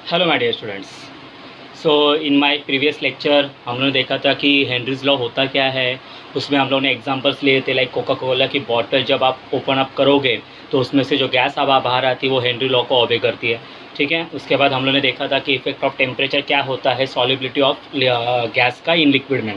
Hello my dear students. So in my previous lecture हम लोगों ने देखा था कि हेनरीज लॉ होता क्या है। उसमें हम लोगों ने एग्जांपल्स लिए थे, लाइक कोका कोला की बॉटल जब आप ओपन अप करोगे तो उसमें से जो गैस हवा बाहर आती है वो हेनरी लॉ को ओबे करती है। ठीक है, उसके बाद हम लोगों ने देखा था कि इफेक्ट ऑफ टेम्परेचर क्या होता है सॉल्युबिलिटी ऑफ गैस का इन लिक्विड में।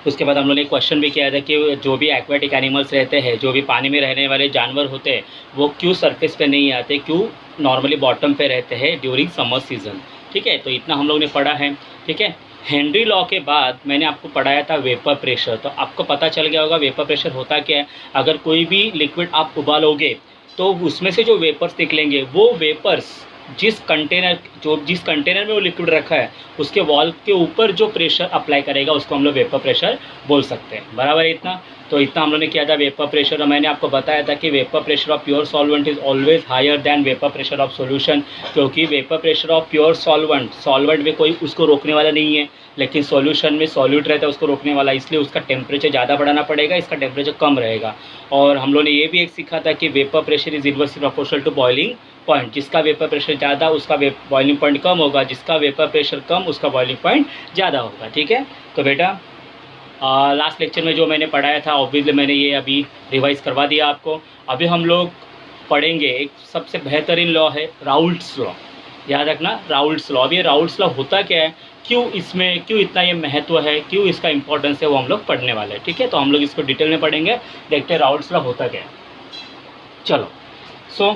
उसके बाद हम लोगों ने क्वेश्चन भी किया था कि जो भी एक्वेटिक एनिमल्स रहते हैं, जो भी पानी में रहने वाले जानवर होते हैं, वो क्यों सरफेस पे नहीं आते, क्यों नॉर्मली बॉटम पे रहते हैं ड्यूरिंग समर सीजन। ठीक है, तो इतना हम लोग ने पढ़ा है। ठीक है, हेनरी लॉ के बाद मैंने आपको पढ़ाया था वेपर प्रेशर, तो आपको पता चल गया होगा वेपर प्रेशर होता क्या है। अगर कोई भी लिक्विड आप उबालोगे तो उसमें से जो वेपर्स निकलेंगे वो वेपर्स जिस कंटेनर में वो लिक्विड रखा है उसके वॉल के ऊपर जो प्रेशर अप्लाई करेगा उसको हम लोग वेपर प्रेशर बोल सकते हैं। बराबर है इतना। तो इतना हम लोग ने किया था वेपर प्रेशर, और मैंने आपको बताया था कि vapour pressure of pure solvent is always higher than vapour pressure of solution, क्योंकि vapour pressure of pure solvent में कोई उसको रोकने वाला नहीं है, लेकिन सॉल्यूशन में सॉल्यूट रहता है उसको रोकने वाला, इसलिए उसका टेम्परेचर ज़्यादा बढ़ाना पड़ेगा, इसका टेम्परेचर कम रहेगा। और हम लोगों ने ये भी एक सीखा था कि vapour pressure is inversely proportional to boiling point. जिसका वेपर प्रेशर ज़्यादा उसका बॉइलिंग पॉइंट कम होगा, जिसका वेपर प्रेशर कम उसका बॉइलिंग पॉइंट ज़्यादा होगा। ठीक है, तो बेटा लास्ट लेक्चर में जो मैंने पढ़ाया था ऑब्वियसली मैंने ये अभी रिवाइज करवा दिया आपको। अभी हम लोग पढ़ेंगे एक सबसे बेहतरीन लॉ है राउल्ट्स लॉ। याद रखना राउल्ट्स लॉ। अब ये राउल्ट्स लॉ होता क्या है, क्यों इतना ये महत्व है, क्यों इसका इंपॉर्टेंस है, वो हम लोग पढ़ने वाले हैं। ठीक है, तो हम लोग इसको डिटेल में पढ़ेंगे, देखते हैं राउल्ट्स लॉ होता क्या है। चलो सो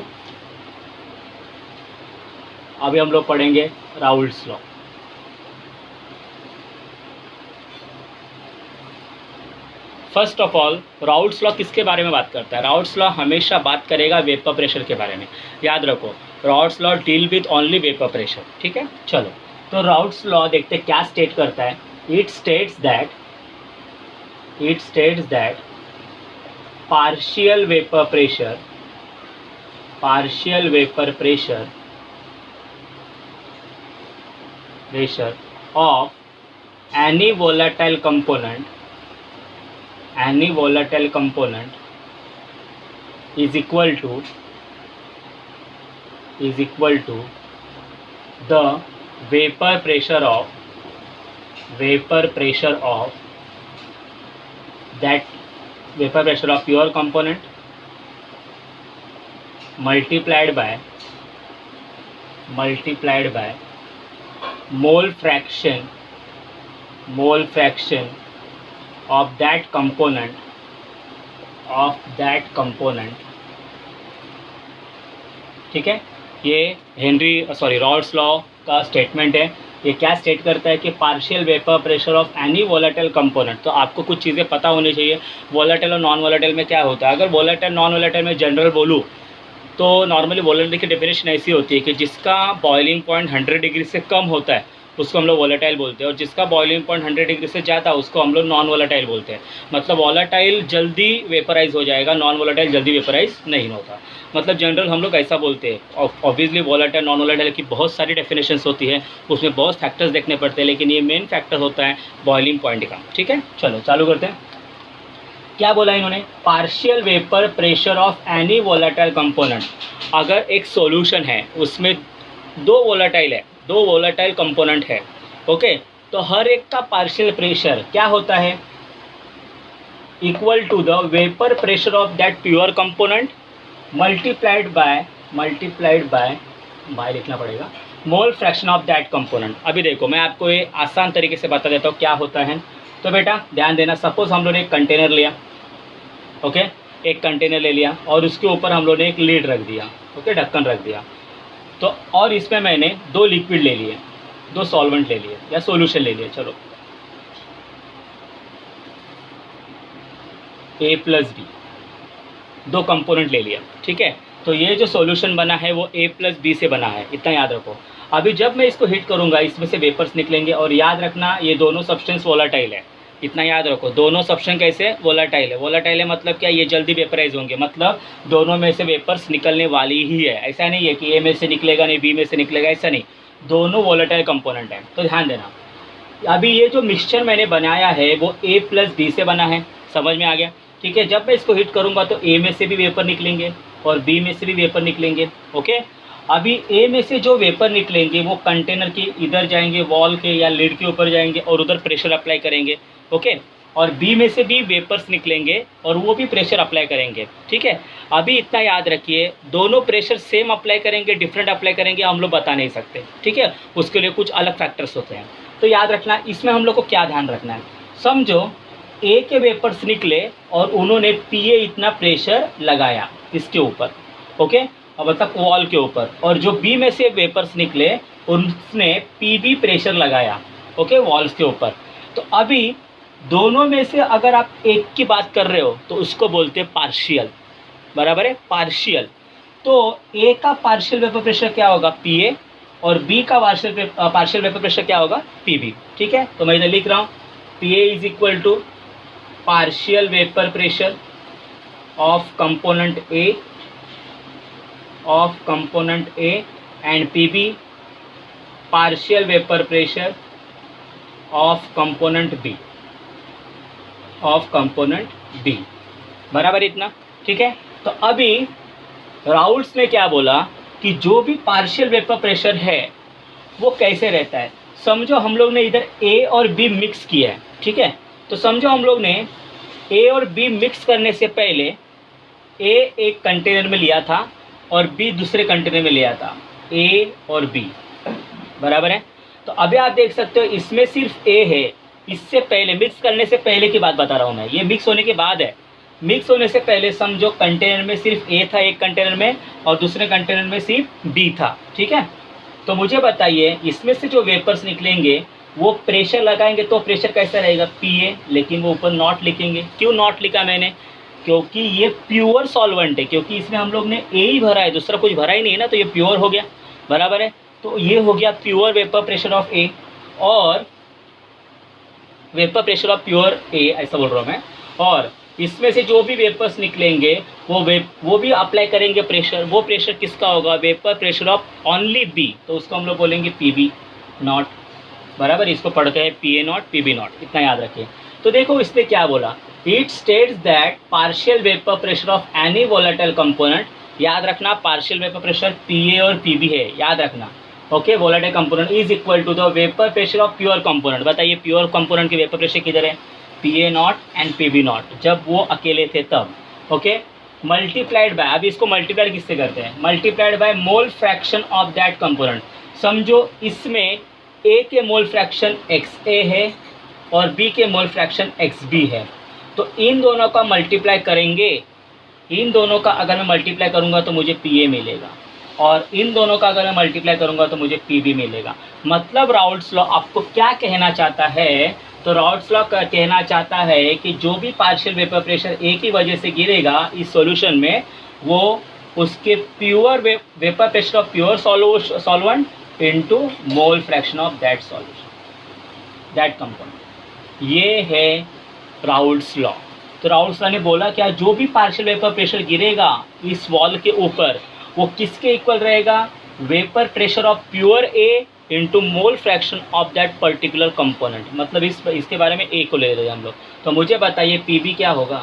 अभी हम लोग पढ़ेंगे Raoult's law. First of all Raoult's law किसके बारे में बात करता है? राउल्ट्स लॉ हमेशा बात करेगा वेपर प्रेशर के बारे में। याद रखो, Raoult's law deal with only vapour pressure. ठीक है, चलो तो राउल्ट्स लॉ देखते क्या स्टेट करता है। It states that partial vapour pressure of any volatile component is equal to the vapor pressure of pure component multiplied by mole fraction of that component ठीक है, ये राउल्ट्स लॉ का statement है। ये क्या स्टेट करता है कि partial vapour pressure of any volatile component. तो आपको कुछ चीज़ें पता होनी चाहिए वोलेटाइल और नॉन वोलेटाइल में क्या होता है। अगर वोलेटाइल नॉन वोलेटाइल में जनरल बोलूँ तो नॉर्मली वोलेटाइल की डेफिनेशन ऐसी होती है कि जिसका बॉइलिंग पॉइंट 100 डिग्री से कम होता है उसको हम लोग वोलेटाइल बोलते हैं, और जिसका बॉइलिंग पॉइंट 100 डिग्री से ज़्यादा उसको हम लोग नॉन वोलेटाइल बोलते हैं। मतलब वोलेटाइल जल्दी वेपराइज हो जाएगा, नॉन वोलेटाइल जल्दी वेपराइज नहीं होता। मतलब जनरल हम लोग ऐसा बोलते हैं। ऑब्वियसली वोलेटाइल नॉन वोलेटाइल की बहुत सारी डेफिनेशंस होती है, उसमें बहुत फैक्टर्स देखने पड़ते हैं, लेकिन ये मेन फैक्टर होता है बॉइलिंग पॉइंट का। ठीक है, चलो चालू करते हैं। क्या बोला इन्होंने? Partial vapour pressure of any volatile component. अगर एक सॉल्यूशन है उसमें दो वोलेटाइल कंपोनेंट है, ओके, तो हर एक का पार्शियल प्रेशर क्या होता है? Equal to the vapour pressure of that pure component multiplied by लिखना पड़ेगा mole fraction of that component. अभी देखो मैं आपको ये आसान तरीके से बता देता हूँ क्या होता है। तो बेटा ध्यान देना, सपोज हम लोगों ने एक कंटेनर लिया, ओके, एक कंटेनर ले लिया और उसके ऊपर हम लोगों ने एक लीड रख दिया, ओके, ढक्कन रख दिया। तो और इसमें मैंने दो लिक्विड ले लिए, दो सॉल्वेंट ले लिए या सॉल्यूशन ले लिया, चलो A+B, दो कंपोनेंट ले लिया। ठीक है, तो ये जो सॉल्यूशन बना है वो A+B से बना है, इतना याद रखो। अभी जब मैं इसको हीट करूँगा इसमें से वेपर्स निकलेंगे, और याद रखना ये दोनों सब्सटेंस वोलेटाइल है, इतना याद रखो। दोनों सब्सटेंस कैसे? वोलेटाइल है मतलब क्या? ये जल्दी वेपराइज होंगे, मतलब दोनों में से वेपर्स निकलने वाली ही है। ऐसा नहीं है कि ए में से निकलेगा नहीं बी में से निकलेगा, ऐसा नहीं, दोनों वोलेटाइल कंपोनेंट हैं। तो ध्यान देना, अभी ये जो मिक्सचर मैंने बनाया है वो A+B से बना है, समझ में आ गया? ठीक है, जब मैं इसको हीट करूँगा तो ए में से भी वेपर निकलेंगे और बी में से भी वेपर निकलेंगे, ओके। अभी ए में से जो वेपर निकलेंगे वो कंटेनर के इधर जाएंगे, वॉल के या लिड के ऊपर जाएंगे और उधर प्रेशर अप्लाई करेंगे, ओके। और बी में से भी वेपर्स निकलेंगे और वो भी प्रेशर अप्लाई करेंगे, ठीक है। अभी इतना याद रखिए, दोनों प्रेशर सेम अप्लाई करेंगे, डिफरेंट अप्लाई करेंगे, हम लोग बता नहीं सकते, ठीक है। उसके लिए कुछ अलग फैक्टर्स होते हैं। तो याद रखना, इसमें हम लोग को क्या ध्यान रखना है, समझो ए के वेपर्स निकले और उन्होंने पीए इतना प्रेशर लगाया इसके ऊपर, ओके, और मतलब वॉल के ऊपर, और जो बी में से वेपर्स निकले उसने पीबी प्रेशर लगाया, ओके, वॉल्स के ऊपर। तो अभी दोनों में से अगर आप एक की बात कर रहे हो तो उसको बोलते हैं पार्शियल, बराबर है, पार्शियल। तो ए का पार्शियल वेपर प्रेशर क्या होगा, पीए, और बी का पार्शियल वेपर प्रेशर क्या होगा, पीबी, ठीक है। तो मैं इधर लिख रहा हूँ, PA is equal to partial vapour pressure of component A and PB partial vapour pressure of component B, बराबर इतना, ठीक है। तो अभी राउल्स ने क्या बोला कि जो भी पार्शियल वेपर प्रेशर है वो कैसे रहता है। समझो हम लोग ने इधर ए और बी मिक्स किया है, ठीक है। तो समझो हम लोग ने ए और बी मिक्स करने से पहले ए एक कंटेनर में लिया था और बी दूसरे कंटेनर में लिया था, ए और बी, बराबर है। तो अभी आप देख सकते हो इसमें सिर्फ ए है, इससे पहले मिक्स करने से पहले की बात बता रहा हूँ मैं, ये मिक्स होने के बाद है। मिक्स होने से पहले समझो कंटेनर में सिर्फ ए था एक कंटेनर में, और दूसरे कंटेनर में सिर्फ बी था, ठीक है। तो मुझे बताइए इसमें से जो वेपर्स निकलेंगे वो प्रेशर लगाएंगे तो प्रेशर कैसा रहेगा, पीए, लेकिन वो ऊपर नॉट लिखेंगे। क्यों नॉट लिखा मैंने, क्योंकि ये प्योर सॉल्वेंट है, क्योंकि इसमें हम लोग ने ए ही भरा है, दूसरा कुछ भरा ही नहीं है ना, तो ये प्योर हो गया, बराबर है। तो ये हो गया pure vapour pressure of A, और वेपर प्रेशर ऑफ प्योर ए, ऐसा बोल रहा हूँ मैं। और इसमें से जो भी वेपर्स निकलेंगे वो भी अप्लाई करेंगे प्रेशर। वो प्रेशर किसका होगा, vapour pressure of only B, तो उसको हम लोग बोलेंगे पीबी नॉट, बराबर। इसको पढ़ते हैं P A not, P B not, इतना याद रखिए। तो देखो इसने क्या बोला, it states that partial vapour pressure of any volatile component, याद रखना partial vapour pressure P A और पी बी है, याद रखना, okay. Volatile component is equal to the vapour pressure of pure component. बताइए प्योर कंपोनेंट के vapour pressure किधर है, P A not and P B not, जब वो अकेले थे तब, ओके। मल्टीप्लाइड बाय, अभी इसको मल्टीप्लाइड किससे करते हैं, multiplied by mole fraction of that component. समझो इसमें ए के मोल फ्रैक्शन एक्स ए है और बी के मोल फ्रैक्शन एक्स बी है, तो इन दोनों का मल्टीप्लाई करेंगे, इन दोनों का अगर मैं मल्टीप्लाई करूंगा तो मुझे पी ए मिलेगा, और इन दोनों का अगर मैं मल्टीप्लाई करूंगा तो मुझे पी बी मिलेगा। मतलब राउल्ट्स लॉ आपको क्या कहना चाहता है, तो राउल्ट्स लॉ कहना चाहता है कि जो भी पार्शियल वेपर प्रेशर ए की वजह से गिरेगा इस सॉल्यूशन में, वो उसके pure vapour pressure of pure solvent into mole fraction of that solution, that component. ये है राउल्ट्स लॉ। तो राउल्ट्स लॉ ने बोला क्या, जो भी पार्शियल वेपर प्रेशर गिरेगा इस वॉल के ऊपर वो किसके इक्वल रहेगा, vapour pressure of pure A into mole fraction of that particular component. मतलब इसके बारे में ए को ले रहे हैं हम लोग। तो मुझे बताइए पी बी क्या होगा,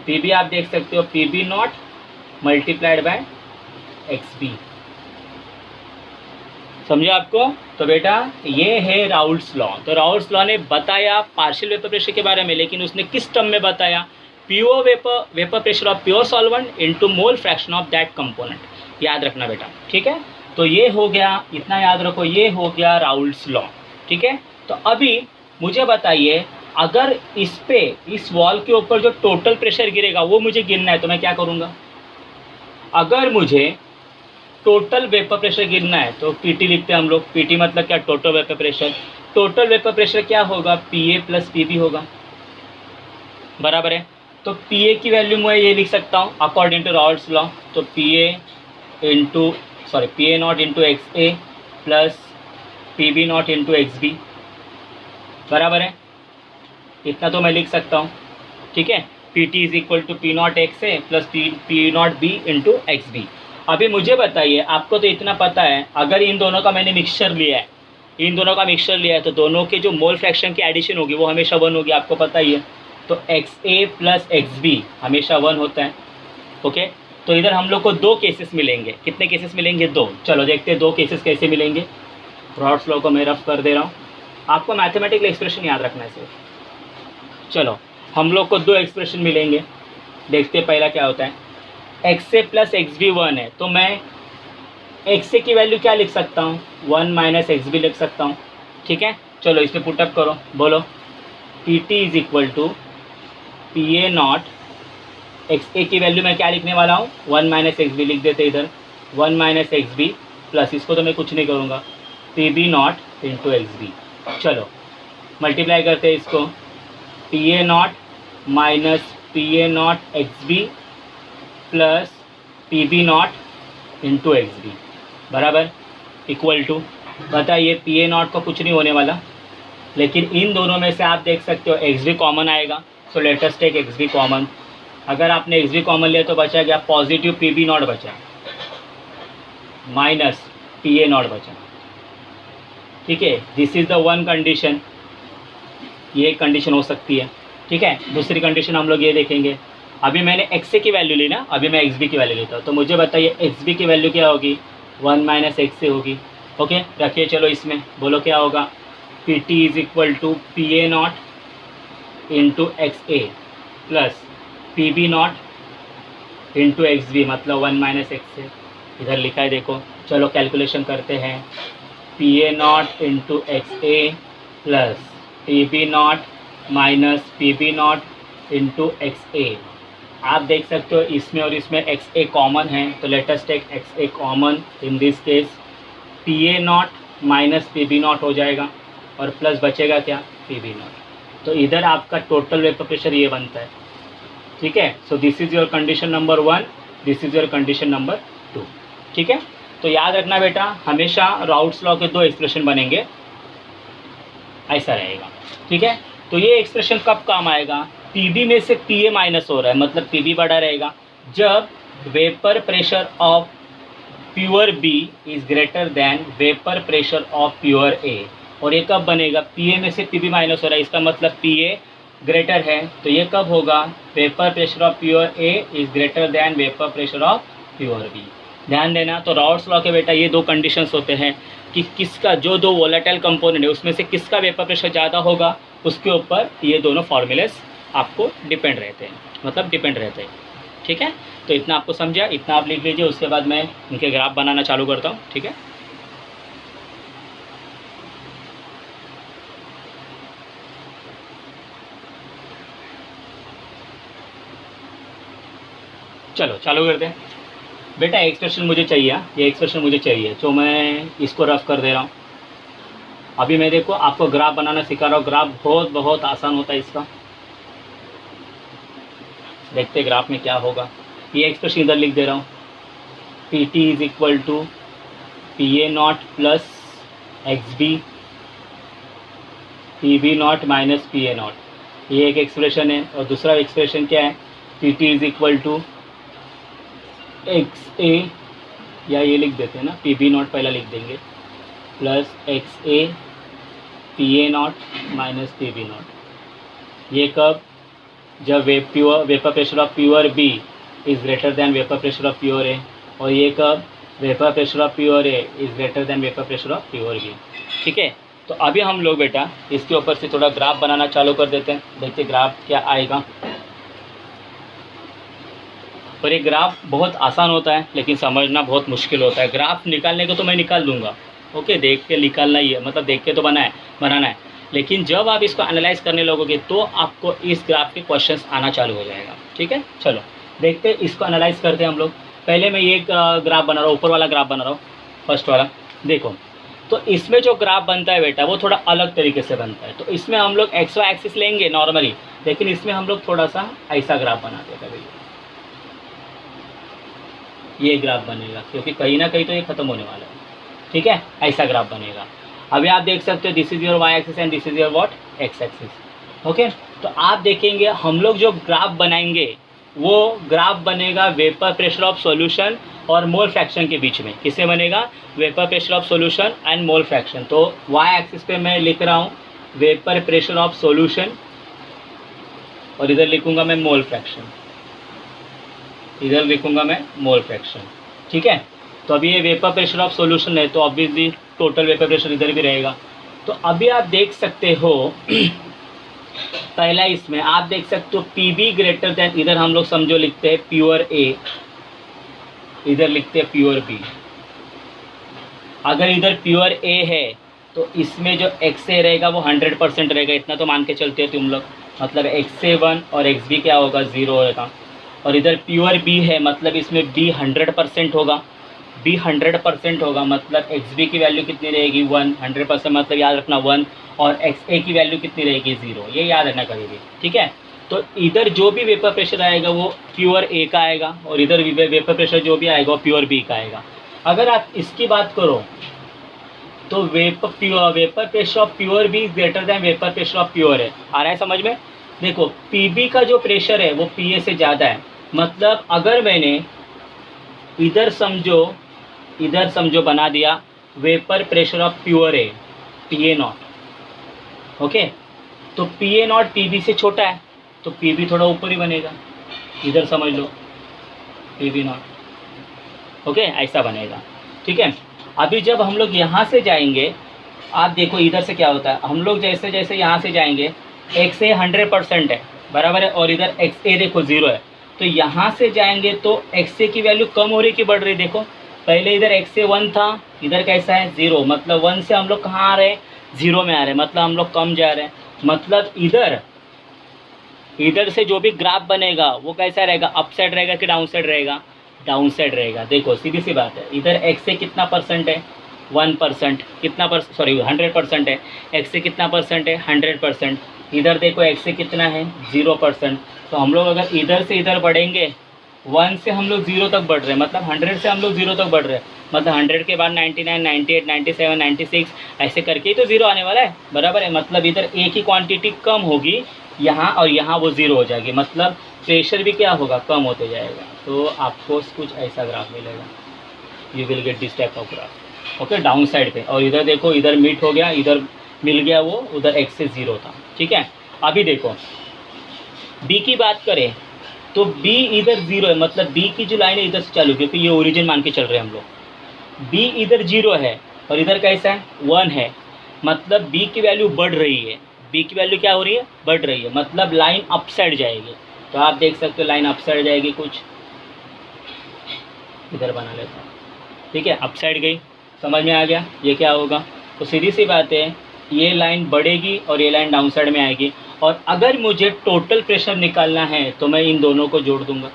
पी बी आप देख सकते हो P B not multiplied by X B, समझे आपको। तो बेटा ये है राउल्ट्स लॉ। तो राउल्ट्स लॉ ने बताया पार्शियल वेपर प्रेशर के बारे में, लेकिन उसने किस टर्म में बताया, pure vapour pressure of pure solvent into mole fraction of that component, याद रखना बेटा, ठीक है। तो ये हो गया, इतना याद रखो, ये हो गया राउल्ट्स लॉ, ठीक है। तो अभी मुझे बताइए अगर इस वॉल के ऊपर जो टोटल प्रेशर गिरेगा वो मुझे गिनना है तो मैं क्या करूँगा। अगर मुझे टोटल वेपर प्रेशर गिरना है तो पीटी लिखते हैं हम लोग। पीटी मतलब क्या, total vapour pressure. Total vapour pressure क्या होगा, पीए प्लस पीबी होगा, बराबर है। तो पीए की वैल्यू मैं ये लिख सकता हूँ अकॉर्डिंग टू राउल्ट्स लॉ, तो PA naught into X A plus PB naught into X B, बराबर है। इतना तो मैं लिख सकता हूँ, ठीक है। P T is equal to P not X A plus P not B into X B. अभी मुझे बताइए, आपको तो इतना पता है, अगर इन दोनों का मैंने मिक्सचर लिया है, तो दोनों के जो मोल फ्रैक्शन की एडिशन होगी वो हमेशा 1 होगी, आपको पता ही है। तो x A plus X B हमेशा 1 होता है, ओके। तो इधर हम लोग को दो केसेस मिलेंगे। कितने केसेस मिलेंगे? दो। चलो देखते हैं दो केसेस कैसे मिलेंगे। रॉड्स लॉ को मैं रफ कर दे रहा हूँ, आपको मैथमेटिकल एक्सप्रेशन याद रखना है सिर्फ। चलो हम लोग को दो एक्सप्रेशन मिलेंगे, देखते हैं पहला क्या होता है। X A plus X B 1 है, तो मैं एक्स ए की वैल्यू क्या लिख सकता हूँ? 1 माइनस एक्स बी लिख सकता हूँ। ठीक है, चलो इसमें पुटअप करो, बोलो P T is equal to P A not. X A की वैल्यू मैं क्या लिखने वाला हूँ? 1 माइनस एक्स बी लिख देते इधर, 1 माइनस एक्स बी प्लस इसको तो मैं कुछ नहीं करूँगा, P B not into X B. चलो मल्टीप्लाई करते हैं इसको, P A not minus P A not X B plus P B not into X B बराबर इक्वल टू, बताइए पी ए नॉट को कुछ नहीं होने वाला, लेकिन इन दोनों में से आप देख सकते हो एक्स बी कॉमन आएगा। So let us take X B common. अगर आपने एक्स बी कॉमन लिया तो बचा क्या? पॉजिटिव पी बी नॉट बचा माइनस पी ए नॉट बचा। ठीक है, this is the one condition, ये एक कंडीशन हो सकती है। ठीक है, दूसरी कंडीशन हम लोग ये देखेंगे। अभी मैंने एक्स ए की वैल्यू ली ना, अभी मैं एक्स बी की वैल्यू लेता हूँ, तो मुझे बताइए एक्स बी की वैल्यू क्या होगी? 1 माइनस एक्स ए होगी। ओके रखिए, चलो इसमें बोलो क्या होगा? P T is equal to P A not into X A plus P B not into X B, मतलब 1 माइनस एक्स ए इधर लिखा है देखो। चलो कैलकुलेशन करते हैं, P A not into X A plus P B naught minus P B not into X A. आप देख सकते हो इसमें और इसमें एक्स ए कॉमन है, तो let us take X A common. In this case P A not minus P B not हो जाएगा और प्लस बचेगा क्या? P B not. तो इधर आपका टोटल वेपर प्रेशर ये बनता है। ठीक है, so this is your condition number 1, this is your condition number 2। ठीक है, तो याद रखना बेटा, हमेशा राउट्स लॉ के दो एक्सप्रेशन बनेंगे, ऐसा रहेगा। ठीक है, तो ये एक्सप्रेशन कब काम आएगा? पी बी में से पी ए माइनस हो रहा है, मतलब पी बी बड़ा रहेगा, जब vapour pressure of pure B is greater than vapour pressure of pure A. और ये कब बनेगा? पी ए में से पी बी माइनस हो रहा है, इसका मतलब पी ए ग्रेटर है, तो ये कब होगा? Vapour pressure of pure A is greater than vapour pressure of pure B. ध्यान देना, तो राउट्स लॉ के बेटा ये दो कंडीशंस होते हैं कि किसका, जो दो वोलेटाइल कंपोनेंट है उसमें से किसका वेपर प्रेशर ज़्यादा होगा, उसके ऊपर ये दोनों फॉर्मूलेस आपको डिपेंड रहते हैं, मतलब डिपेंड रहते हैं। ठीक है, तो इतना आपको समझा, इतना आप लिख लीजिए, उसके बाद मैं इनके ग्राफ बनाना चालू करता हूँ। ठीक है, चलो चालू करते हैं। बेटा एक्सप्रेशन मुझे चाहिए, ये एक्सप्रेशन मुझे चाहिए, तो मैं इसको रफ कर दे रहा हूँ। अभी मैं देखो आपको ग्राफ बनाना सिखा रहा हूँ, ग्राफ बहुत आसान होता है इसका। देखते ग्राफ में क्या होगा। ये एक्सप्रेशन इधर लिख दे रहा हूँ, P T is equal to P A naught plus X B P B naught minus P A naught, ये एक एक्सप्रेशन है। और दूसरा एक्सप्रेशन क्या है? P T is equal to X A, या ये लिख देते हैं ना, पी बी नॉट पहला लिख देंगे, plus X A P A not minus P B naught. ये कब? जब vapour pressure of pure B is greater than vapour pressure of pure A. और ये कब? Vapour pressure of pure A is greater than vapour pressure of pure B. ठीक है, तो अभी हम लोग बेटा इसके ऊपर से थोड़ा ग्राफ बनाना चालू कर देते हैं, देखते ग्राफ क्या आएगा। और ये ग्राफ बहुत आसान होता है, लेकिन समझना बहुत मुश्किल होता है। ग्राफ निकालने को तो मैं निकाल दूंगा, ओके, देख के निकालना ही है, मतलब देख के तो बनाना है, लेकिन जब आप इसको एनालाइज करने लगोगे तो आपको इस ग्राफ के क्वेश्चंस आना चालू हो जाएगा। ठीक है, चलो देखते इसको एनालाइज करते हैं हम लोग। पहले मैं ये ग्राफ बना रहा हूँ, ऊपर वाला ग्राफ बना रहा हूँ, फर्स्ट वाला। देखो, तो इसमें जो ग्राफ बनता है बेटा वो थोड़ा अलग तरीके से बनता है। तो इसमें हम लोग एक्स वाई एक्सिस लेंगे नॉर्मली, लेकिन इसमें हम लोग थोड़ा सा ऐसा ग्राफ बनाते हैं। कभी ये ग्राफ बनेगा, क्योंकि कहीं ना कहीं तो ये खत्म होने वाला है। ठीक है, ऐसा ग्राफ बनेगा। अभी आप देख सकते हो this is your Y axis and this is your what? X axis. Okay, तो आप देखेंगे हम लोग जो ग्राफ बनाएंगे वो ग्राफ बनेगा वेपर प्रेशर ऑफ सॉल्यूशन और मोल फ्रैक्शन के बीच में। किससे बनेगा? Vapour pressure of solution and mole fraction. तो वाई एक्सिस पे मैं लिख रहा हूँ वेपर प्रेशर ऑफ सॉल्यूशन और इधर लिखूंगा मैं मोल फ्रैक्शन। इधर लिखूंगा मैं मोल फ्रैक्शन, ठीक है। तो अभी ये वेपर प्रेशर ऑफ सॉल्यूशन है, तो ऑब्वियसली टोटल वेपर प्रेशर इधर भी रहेगा। तो अभी आप देख सकते हो पहला इसमें आप देख सकते हो पी ग्रेटर देन, इधर हम लोग समझो लिखते हैं प्योर ए, इधर लिखते हैं प्योर बी। अगर इधर प्योर ए है तो इसमें जो एक्स ए रहेगा वो 100% रहेगा, इतना तो मान के चलते हो तुम लोग। मतलब एक्स ए 1 और एक्स बी क्या होगा, 0 होगा। और इधर प्योर बी है, मतलब इसमें बी 100% होगा, बी 100% होगा, मतलब एक्स बी की वैल्यू कितनी रहेगी 1, 100% मतलब याद रखना 1, और एक्स ए की वैल्यू कितनी रहेगी 0, ये याद रखना कभी भी, ठीक है। तो इधर जो भी वेपर प्रेशर आएगा वो प्योर ए का आएगा, और इधर वेपर प्रेशर जो भी आएगा वो प्योर बी का आएगा। अगर आप इसकी बात करो तो vapour pressure of pure be greater than vapour pressure of pure है। आ रहा है समझ में? देखो पीबी का जो प्रेशर है वो पीए से ज़्यादा है, मतलब अगर मैंने इधर समझो बना दिया vapour pressure of pure A P A naught, okay, तो P A not P B से छोटा है, तो पी बी थोड़ा ऊपर ही बनेगा, इधर समझ लो पी बी नॉट, ओके, ऐसा बनेगा, ठीक है। अभी जब हम लोग यहाँ से जाएंगे, आप देखो इधर से क्या होता है, हम लोग जैसे जैसे यहाँ से जाएंगे एक्स ए 100% है, बराबर है, और इधर एक्स ए देखो 0 है, तो यहाँ से जाएंगे तो एक्स ए की वैल्यू कम हो रही कि बढ़ रही, देखो पहले इधर एक्स ए 1 था, इधर कैसा है 0, मतलब 1 से हम लोग कहाँ आ रहे हैं, 0 में आ रहे हैं, मतलब हम लोग कम जा रहे हैं। मतलब इधर से जो भी ग्राफ बनेगा वो कैसा रहेगा, अप साइड रहेगा कि डाउन साइड रहेगा, डाउन साइड रहेगा। देखो सीधी सी बात है, इधर एक्स से कितना परसेंट है 1%, कितना 100% है, एक्स से कितना परसेंट है 100%, इधर देखो एक्स से कितना है 0%। तो हम लोग अगर इधर से इधर बढ़ेंगे 1 से हम लोग 0 तक बढ़ रहे हैं, मतलब 100 से हम लोग 0 तक बढ़ रहे हैं, मतलब 100 के बाद 99, 98, 97, 96 ऐसे करके ही तो 0 आने वाला है, बराबर है। मतलब इधर ए की क्वांटिटी कम होगी यहाँ, और यहाँ वो 0 हो जाएगी, मतलब प्रेशर भी क्या होगा, कम होते जाएगा। तो आपको कुछ ऐसा ग्राफ मिलेगा, you will get this type of graph, okay, down side पे। और इधर देखो इधर मीट हो गया, इधर मिल गया वो, उधर एक्स से 0 था, ठीक है। अभी देखो बी की बात करें तो बी इधर 0 है, मतलब बी की जो लाइन है इधर से चालू, क्योंकि ये ओरिजिन मान के चल रहे हैं हम लोग। बी इधर 0 है और इधर कैसा है 1 है, मतलब बी की वैल्यू बढ़ रही है, बी की वैल्यू क्या हो रही है, बढ़ रही है, मतलब लाइन अप साइड जाएगी। तो आप देख सकते हो लाइन अप साइड जाएगी, कुछ इधर बना लेता हूँ, ठीक है, अप साइड गई, समझ में आ गया ये क्या होगा। तो सीधी सी बात है, ये लाइन बढ़ेगी और ये लाइन डाउन साइड में आएगी। और अगर मुझे टोटल प्रेशर निकालना है तो मैं इन दोनों को जोड़ दूंगा,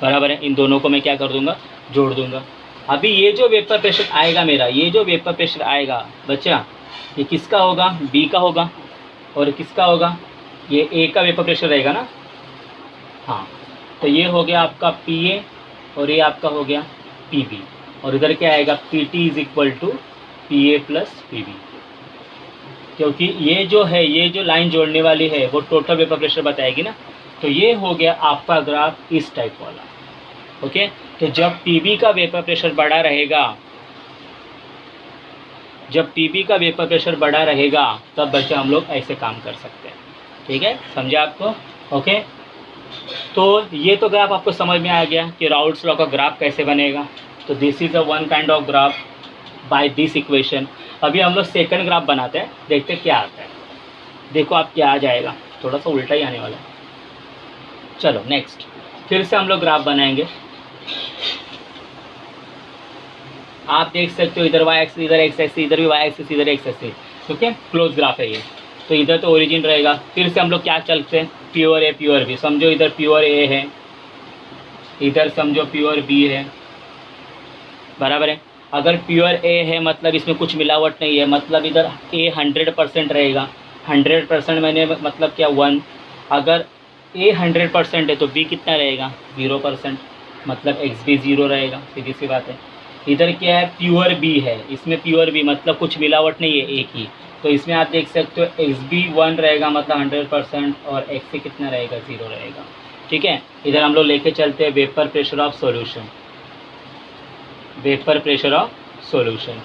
बराबर है, इन दोनों को मैं क्या कर दूंगा, जोड़ दूंगा। अभी ये जो वेपर प्रेशर आएगा मेरा, ये जो वेपर प्रेशर आएगा बच्चा, ये किसका होगा, बी का होगा, और किसका होगा, ये ए का वेपर प्रेशर रहेगा ना, हाँ। तो ये हो गया आपका पी ए और ये आपका हो गया पी बी, और इधर क्या आएगा P T is equal to P A plus P B, क्योंकि ये जो है, ये जो लाइन जोड़ने वाली है वो टोटल वेपर प्रेशर बताएगी ना। तो ये हो गया आपका ग्राफ इस टाइप वाला, ओके। तो जब पीबी का वेपर प्रेशर बढ़ा रहेगा, जब पीबी का वेपर प्रेशर बढ़ा रहेगा तब बच्चा हम लोग ऐसे काम कर सकते हैं, ठीक है, समझा आपको, ओके। तो ये तो ग्राफ आपको समझ में आ गया कि राउल्ट्स लॉ का ग्राफ कैसे बनेगा। तो this is a one kind of graph by this equation. अभी हम लोग सेकंड ग्राफ बनाते हैं, देखते हैं क्या आता है। देखो आप क्या आ जाएगा, थोड़ा सा उल्टा ही आने वाला है। चलो नेक्स्ट, फिर से हम लोग ग्राफ बनाएंगे। आप देख सकते हो इधर वाई एक्सिस, इधर एक्स एक्सिस, इधर भी वाई एक्सिस, इधर एक्स एक्सिस, ठीक है, क्लोज ग्राफ है ये। तो इधर तो ओरिजिन रहेगा। फिर से हम लोग क्या चलते हैं, प्योर ए प्योर बी, समझो इधर प्योर ए है, इधर समझो प्योर बी है, बराबर है। अगर प्योर ए है मतलब इसमें कुछ मिलावट नहीं है, मतलब इधर ए 100% रहेगा। 100% मैंने मतलब क्या 1, अगर ए 100% है तो बी कितना रहेगा 0%, मतलब एक्स भी 0 रहेगा, सीधी सी बात है। इधर क्या है प्योर बी है, इसमें प्योर बी मतलब कुछ मिलावट नहीं है ए की, तो इसमें आप देख सकते हो एक्स बी 1 रहेगा मतलब 100%, और एक्स से कितना रहेगा 0 रहेगा, ठीक है। इधर हम लोग लेके चलते हैं vapour pressure of solution, vapour pressure of solution,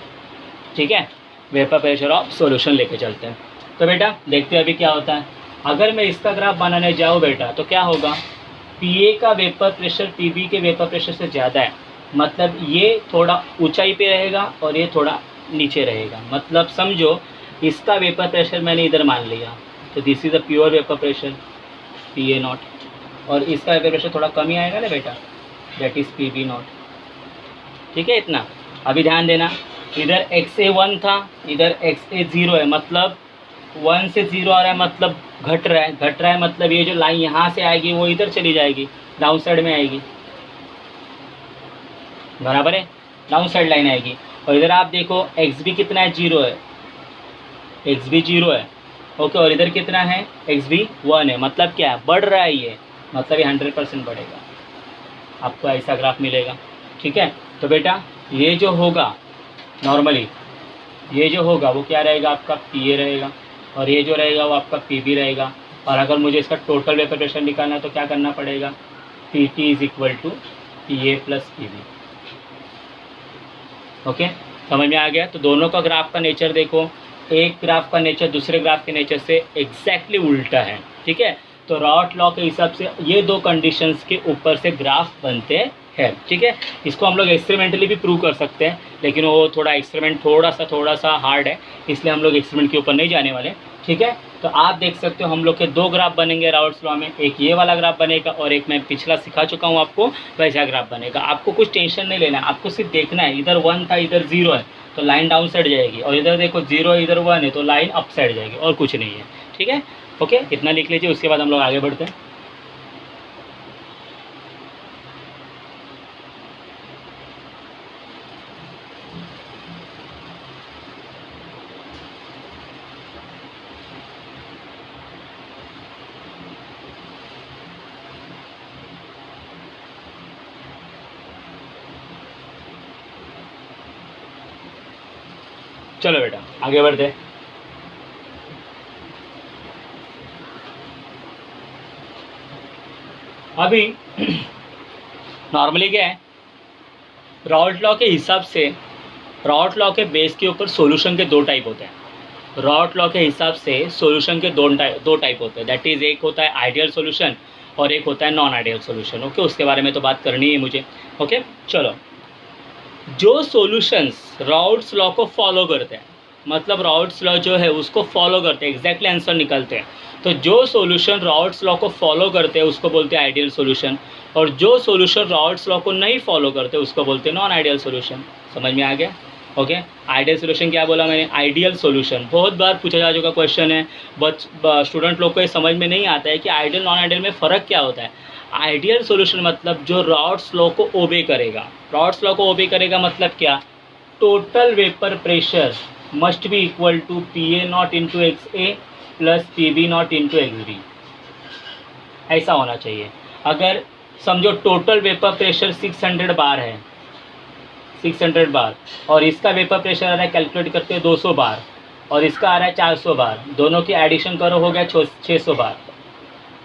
ठीक है, वेपर प्रेशर ऑफ सॉल्यूशन लेके चलते हैं। तो बेटा देखते हैं अभी क्या होता है। अगर मैं इसका ग्राफ बनाने जाऊँ बेटा तो क्या होगा, पीए का वेपर प्रेशर पीबी के वेपर प्रेशर से ज़्यादा है, मतलब ये थोड़ा ऊंचाई पे रहेगा और ये थोड़ा नीचे रहेगा। मतलब समझो इसका वेपर प्रेशर मैंने इधर मान लिया, तो this is a pure vapour pressure P A not, और इसका वेपर प्रेशर थोड़ा कम ही आएगा ना बेटा, that is P B not. ठीक है इतना। अभी ध्यान देना, इधर एक्स ए 1 था, इधर एक्स ए 0 है, मतलब 1 से 0 आ रहा है, मतलब घट रहा है। घट रहा है मतलब ये जो लाइन यहाँ से आएगी वो इधर चली जाएगी, डाउन साइड में आएगी, बराबर है, डाउन साइड लाइन आएगी। और इधर आप देखो एक्स भी कितना है, 0 है, एक्स भी 0 है, ओके। और इधर कितना है, एक्स भी 1 है, मतलब क्या है, बढ़ रहा है ये, मतलब ये 100% बढ़ेगा, आपको ऐसा ग्राफ मिलेगा। ठीक है, तो बेटा ये जो होगा नॉर्मली, ये जो होगा वो क्या रहेगा, आपका पी ए रहेगा, और ये जो रहेगा वो आपका पी बी रहेगा। और अगर मुझे इसका टोटल वेपर प्रेशर निकालना है तो क्या करना पड़ेगा, P T is equal to P A plus P B. Okay, समझ में आ गया। तो दोनों का ग्राफ का नेचर देखो, एक ग्राफ का नेचर दूसरे ग्राफ के नेचर से एग्जैक्टली उल्टा है। ठीक है, तो रॉट लॉ के हिसाब से ये दो कंडीशंस के ऊपर से ग्राफ बनते हैं। ठीक है, इसको हम लोग एक्सपेरिमेंटली भी प्रूव कर सकते हैं, लेकिन वो थोड़ा एक्सपेरिमेंट थोड़ा सा हार्ड है, इसलिए हम लोग एक्सपेरिमेंट के ऊपर नहीं जाने वाले। ठीक है, तो आप देख सकते हो हम लोग के दो ग्राफ बनेंगे राउट्स लॉ में, एक ये वाला ग्राफ बनेगा और एक मैं पिछला सिखा चुका हूँ आपको वैसा ग्राफ बनेगा। आपको कुछ टेंशन नहीं लेना है, आपको सिर्फ देखना है, इधर 1 था इधर 0 है तो लाइन डाउन साइड जाएगी, और इधर देखो 0 इधर 1 है तो लाइन अप साइड जाएगी, और कुछ नहीं है। ठीक है, ओके, इतना लिख लीजिए, उसके बाद हम लोग आगे बढ़ते हैं। चलो बेटा आगे बढ़ते हैं। अभी नॉर्मली क्या है, रॉट लॉ के हिसाब से, रॉट लॉ के बेस के ऊपर सॉल्यूशन के दो टाइप होते हैं। रॉट लॉ के हिसाब से सॉल्यूशन के दो टाइप होते हैं, दैट इज़ एक होता है आइडियल सॉल्यूशन और एक होता है नॉन आइडियल सॉल्यूशन। ओके, उसके बारे में तो बात करनी है मुझे। ओके, चलो, जो सॉल्यूशंस रॉट्स लॉ को फॉलो करते हैं, मतलब रॉट्स लॉ जो है उसको फॉलो करते हैं, एग्जैक्टली आंसर निकलते हैं, तो जो सॉल्यूशन रॉट्स लॉ को फॉलो करते हैं उसको बोलते हैं आइडियल सॉल्यूशन, और जो सॉल्यूशन रॉट्स लॉ को नहीं फॉलो करते उसको बोलते हैं नॉन आइडियल सॉल्यूशन। समझ में आ गया? ओके, आइडियल सॉल्यूशन क्या बोला मैंने, आइडियल सॉल्यूशन बहुत बार पूछा जा चुका क्वेश्चन है, बट स्टूडेंट लोग को ये समझ में नहीं आता है कि आइडियल नॉन आइडियल में फ़र्क क्या होता है। आइडियल सॉल्यूशन मतलब जो रॉट्स लॉ को ओबे करेगा। रॉट्स लॉ को ओबे करेगा मतलब क्या, total vapour pressure must be equal to P A not into X A plus P B not into X B, ऐसा होना चाहिए। अगर समझो टोटल वेपर प्रेशर 600 बार है, 600 बार, और इसका वेपर प्रेशर आ रहा है, कैलकुलेट करते हैं 200 बार, और इसका आ रहा है 400 बार, दोनों की एडिशन करो हो गया 600 बार।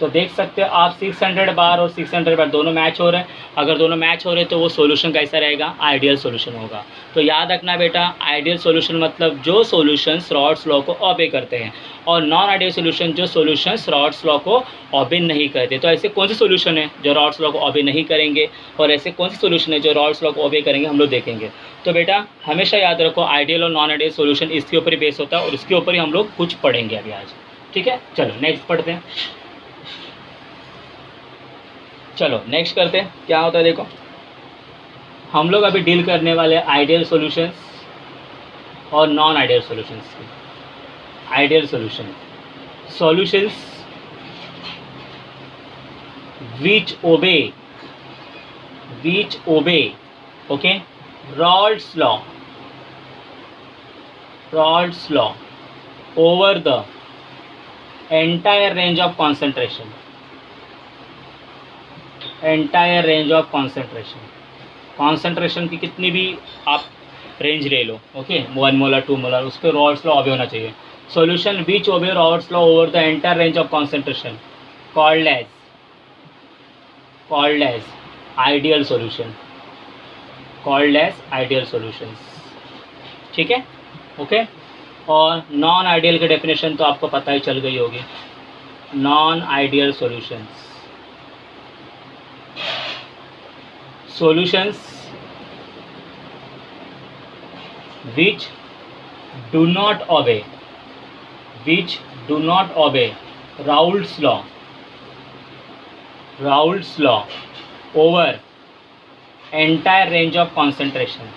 तो देख सकते हो आप 600 बार और 600 बार दोनों मैच हो रहे हैं। अगर दोनों मैच हो रहे हैं तो वो सॉल्यूशन कैसा रहेगा, आइडियल सॉल्यूशन होगा। तो याद रखना बेटा, आइडियल सॉल्यूशन मतलब जो सॉल्यूशंस रॉट्स लॉ को ऑबे करते हैं, और नॉन आइडियल सॉल्यूशन जो सॉल्यूशंस रॉट्स लॉ को ऑबे नहीं करते। तो ऐसे कौन से सॉल्यूशन है जो रॉट्स लॉ को ऑबे नहीं करेंगे, और ऐसे कौन से सॉल्यूशन है जो रॉट्स लॉ को ऑबे करेंगे, हम लोग देखेंगे। तो बेटा हमेशा याद रखो, आइडियल और नॉन आइडियल सॉल्यूशन इसके ऊपर ही बेस होता है, और उसके ऊपर ही हम लोग कुछ पढ़ेंगे अभी आज। ठीक है, चलो नेक्स्ट पढ़ते हैं। चलो नेक्स्ट करते हैं, क्या होता है देखो, हम लोग अभी डील करने वाले आइडियल सॉल्यूशंस और non ideal solutions. Ideal solution, solutions which obey okay Raoult's law over the entire range of concentration, concentration की कितनी भी आप रेंज ले लो, ओके 1 मोलर 2 मोलर, उस पर रॉल्ट्स लॉ ऑबे होना चाहिए। Solution which obey Raoult's law over the entire range of concentration called as ideal solution, ठीक है, ओके। और नॉन आइडियल की डेफिनेशन तो आपको पता ही चल गई होगी। Non ideal solutions solutions which do not obey Raoult's law over entire range of concentration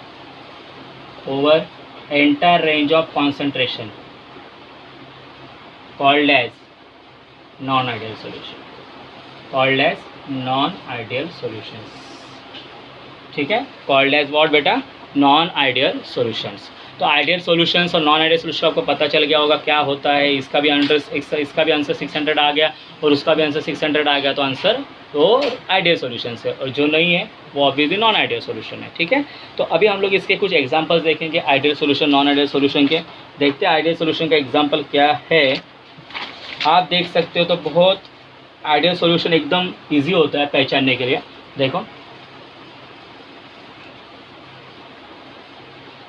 called as non-ideal solutions. ठीक है, कॉल्ड एज व्हाट बेटा, नॉन आइडियल सॉल्यूशंस. तो आइडियल सॉल्यूशंस और नॉन आइडियल सॉल्यूशन आपको पता चल गया होगा क्या होता है. इसका भी आंसर 600 आ गया और उसका भी आंसर 600 आ गया. तो आंसर तो आइडियल सॉल्यूशंस है और जो नहीं है वो ऑब्वियसली नॉन आइडियल सॉल्यूशन है. ठीक है, तो अभी हम लोग इसके कुछ एग्जांपल्स देखेंगे ideal solution non ideal solution के. देखते हैं आइडियल सॉल्यूशन का एग्जांपल क्या है. आप देख सकते हो तो बहुत आइडियल सॉल्यूशन एकदम ईजी होता है पहचानने के लिए. देखो,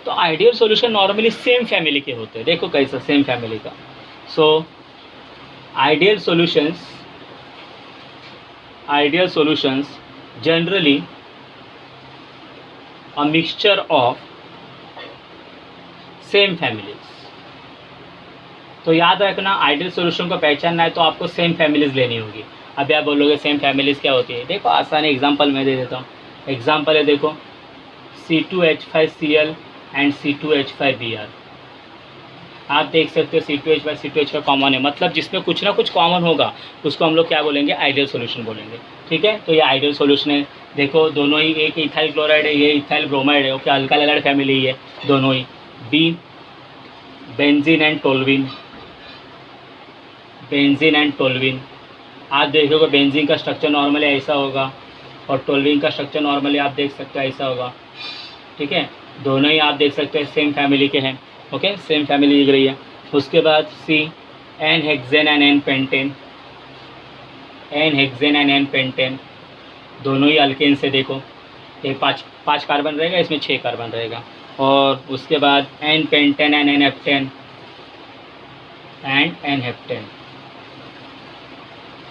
तो ideal solution normally same family के होते हैं. देखो कैसा सेम फैमिली का. So ideal solutions generally a mixture of same families. तो याद रखना, आइडियल सॉल्यूशन को पहचानना है तो आपको सेम फैमिलीज लेनी होगी. अभी आप बोलोगे सेम फैमिलीज क्या होती है. देखो आसान एग्जांपल मैं दे देता हूँ. एग्जांपल है, देखो C2H5Cl एंड C2H5Br. आप देख सकते हो C2H5 कॉमन है, मतलब जिसमें कुछ ना कुछ कॉमन होगा उसको हम लोग क्या बोलेंगे, आइडियल सॉल्यूशन बोलेंगे. ठीक है, तो ये आइडियल सॉल्यूशन है. देखो दोनों ही, एक इथाइल क्लोराइड है, ये इथाइल ब्रोमाइड है. ओके, अल्काइल हैलाइड फैमिली है दोनों ही. B benzene and toluene. आप देखोगे बेंजीन का स्ट्रक्चर नॉर्मली ऐसा होगा और टोल्विन का स्ट्रक्चर नॉर्मली आप देख सकते हो ऐसा होगा. ठीक है, दोनों ही आप देख सकते हैं सेम फैमिली के हैं. ओके, सेम फैमिली दिख रही है. उसके बाद C n hexane and n pentane, दोनों ही अल्केन से. देखो ये पाँच कार्बन रहेगा, इसमें 6 कार्बन रहेगा. और उसके बाद n pentane and n heptane.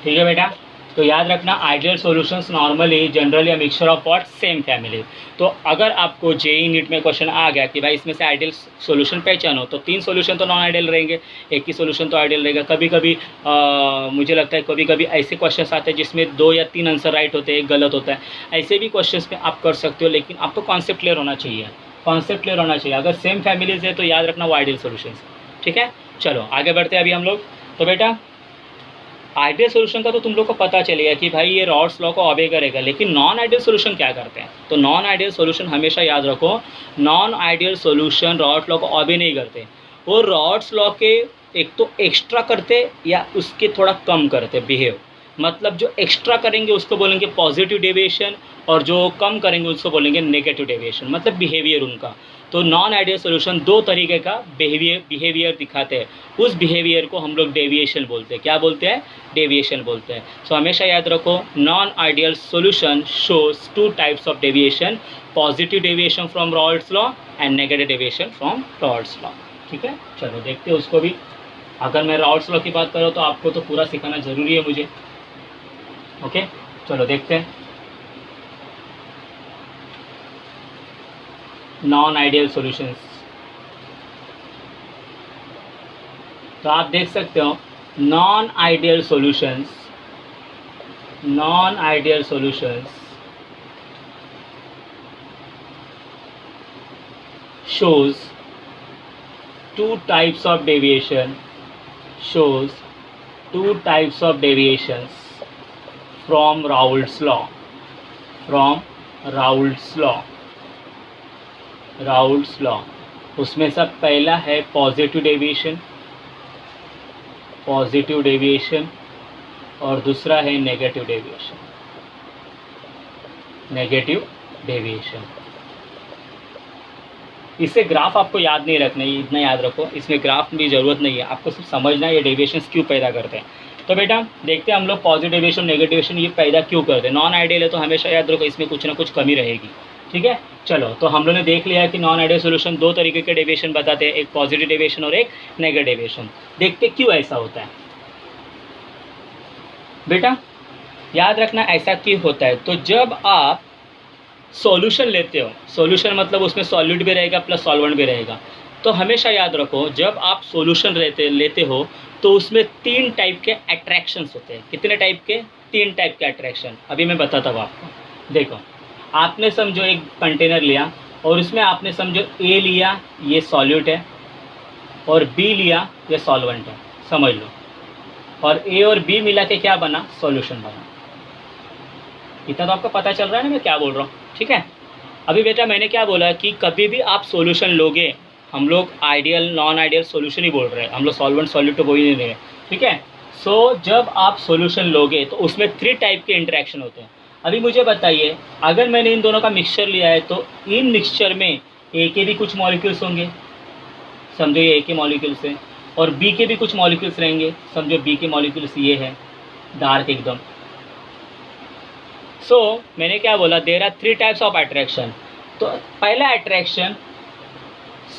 ठीक है बेटा, तो याद रखना ideal solutions normally generally a mixture of what, same family. तो अगर आपको जेई नीट में क्वेश्चन आ गया कि भाई इसमें से आइडियल सॉल्यूशन पहचानो, तो 3 सॉल्यूशन तो नॉन आइडियल रहेंगे, एक ही सॉल्यूशन तो आइडियल रहेगा. कभी कभी मुझे लगता है कभी कभी ऐसे क्वेश्चंस आते हैं जिसमें 2 या 3 आंसर राइट होते हैं, एक गलत होता है. ऐसे भी क्वेश्चंस में आप कर सकते हो, लेकिन आपको कॉन्सेप्ट क्लियर होना चाहिए. अगर सेम फैमिलीज है तो याद रखना वो आइडियल सॉल्यूशन. ठीक है, चलो आगे बढ़ते हैं अभी हम लोग. तो बेटा आइडियल सॉल्यूशन का तो तुम लोग को पता चलेगा कि भाई ये रॉल्स लॉ को ऑबे करेगा, लेकिन नॉन आइडियल सॉल्यूशन क्या करते हैं. तो नॉन आइडियल सॉल्यूशन हमेशा याद रखो, non ideal solution Rawls law को ऑबे नहीं करते. वो रॉल्स लॉ के एक तो एक्स्ट्रा करते या उसके थोड़ा कम करते बिहेव. मतलब जो एक्स्ट्रा करेंगे उसको बोलेंगे पॉजिटिव डेविएशन और जो कम करेंगे उसको बोलेंगे नेगेटिव डेविएशन, मतलब बिहेवियर उनका. तो नॉन आइडियल सॉल्यूशन 2 तरीके का बिहेवियर दिखाते हैं. उस बिहेवियर को हम लोग डेविएशन बोलते हैं. क्या बोलते हैं, डेविएशन बोलते हैं. सो हमेशा याद रखो, non ideal solution shows 2 types of deviation, positive deviation from Rawls law and negative deviation from Rawls law. ठीक है, चलो देखते हैं उसको भी. अगर मैं रॉल्स लॉ की बात करूँ तो आपको तो पूरा सिखाना ज़रूरी है मुझे. ओके, चलो देखते हैं. नॉन आइडियल सॉल्यूशंस, तो आप देख सकते हो non ideal solutions shows 2 types of deviations from Raoult's law. उसमें सब पहला है पॉजिटिव डेविएशन और दूसरा है नेगेटिव डेविएशन. इससे ग्राफ आपको याद नहीं रखना है, इतना याद रखो, इसमें ग्राफ की ज़रूरत नहीं है, आपको सिर्फ समझना है ये डेविएशंस क्यों पैदा करते हैं. तो बेटा देखते हैं हम लोग पॉजिटिव डेविएशन नेगेटिव डेविएशन ये पैदा क्यों करते हैं. नॉन आइडियल है तो हमेशा याद रखो इसमें कुछ ना कुछ कमी रहेगी. ठीक है, चलो तो हम लोगों ने देख लिया कि नॉन आइडियल सॉल्यूशन 2 तरीके के डेविएशन बताते हैं, एक पॉजिटिव डेविएशन और एक नेगेटिव डेविएशन. देखते क्यों ऐसा होता है. बेटा याद रखना ऐसा क्यों होता है. तो जब आप सॉल्यूशन लेते हो, सॉल्यूशन मतलब उसमें सॉलिड भी रहेगा प्लस सॉल्वेंट भी रहेगा, तो हमेशा याद रखो जब आप सॉल्यूशन लेते हो तो उसमें 3 टाइप के अट्रैक्शंस होते हैं। कितने टाइप के? 3 टाइप के अट्रैक्शन। अभी मैं बताता हूँ आपको। देखो, आपने समझो एक कंटेनर लिया और उसमें आपने समझो ए लिया, ये सॉल्यूट है, और बी लिया, ये सॉल्वेंट है, समझ लो, और ए और बी मिला के क्या बना? सॉल्यूशन बना। इतना तो आपको पता चल रहा है ना मैं क्या बोल रहा हूँ, ठीक है। अभी बेटा मैंने क्या बोला कि कभी भी आप सॉल्यूशन लोगे, हम लोग आइडियल नॉन आइडियल सॉल्यूशन ही बोल रहे हैं, हम लोग सॉल्वेंट सॉल्यूट तो बोल ही नहीं रहे, ठीक है। सो जब आप सॉल्यूशन लोगे तो उसमें 3 टाइप के इंटरेक्शन होते हैं। अभी मुझे बताइए, अगर मैंने इन दोनों का मिक्सचर लिया है तो इन मिक्सचर में ए के भी कुछ मॉलिक्यूल्स होंगे, समझो ये ए के मॉलिक्यूल्स हैं, और बी के भी कुछ मॉलिक्यूल्स रहेंगे, समझो बी के मॉलिक्यूल्स ये है डार्क एकदम। सो मैंने क्या बोला, there are 3 types of attraction. तो पहला अट्रैक्शन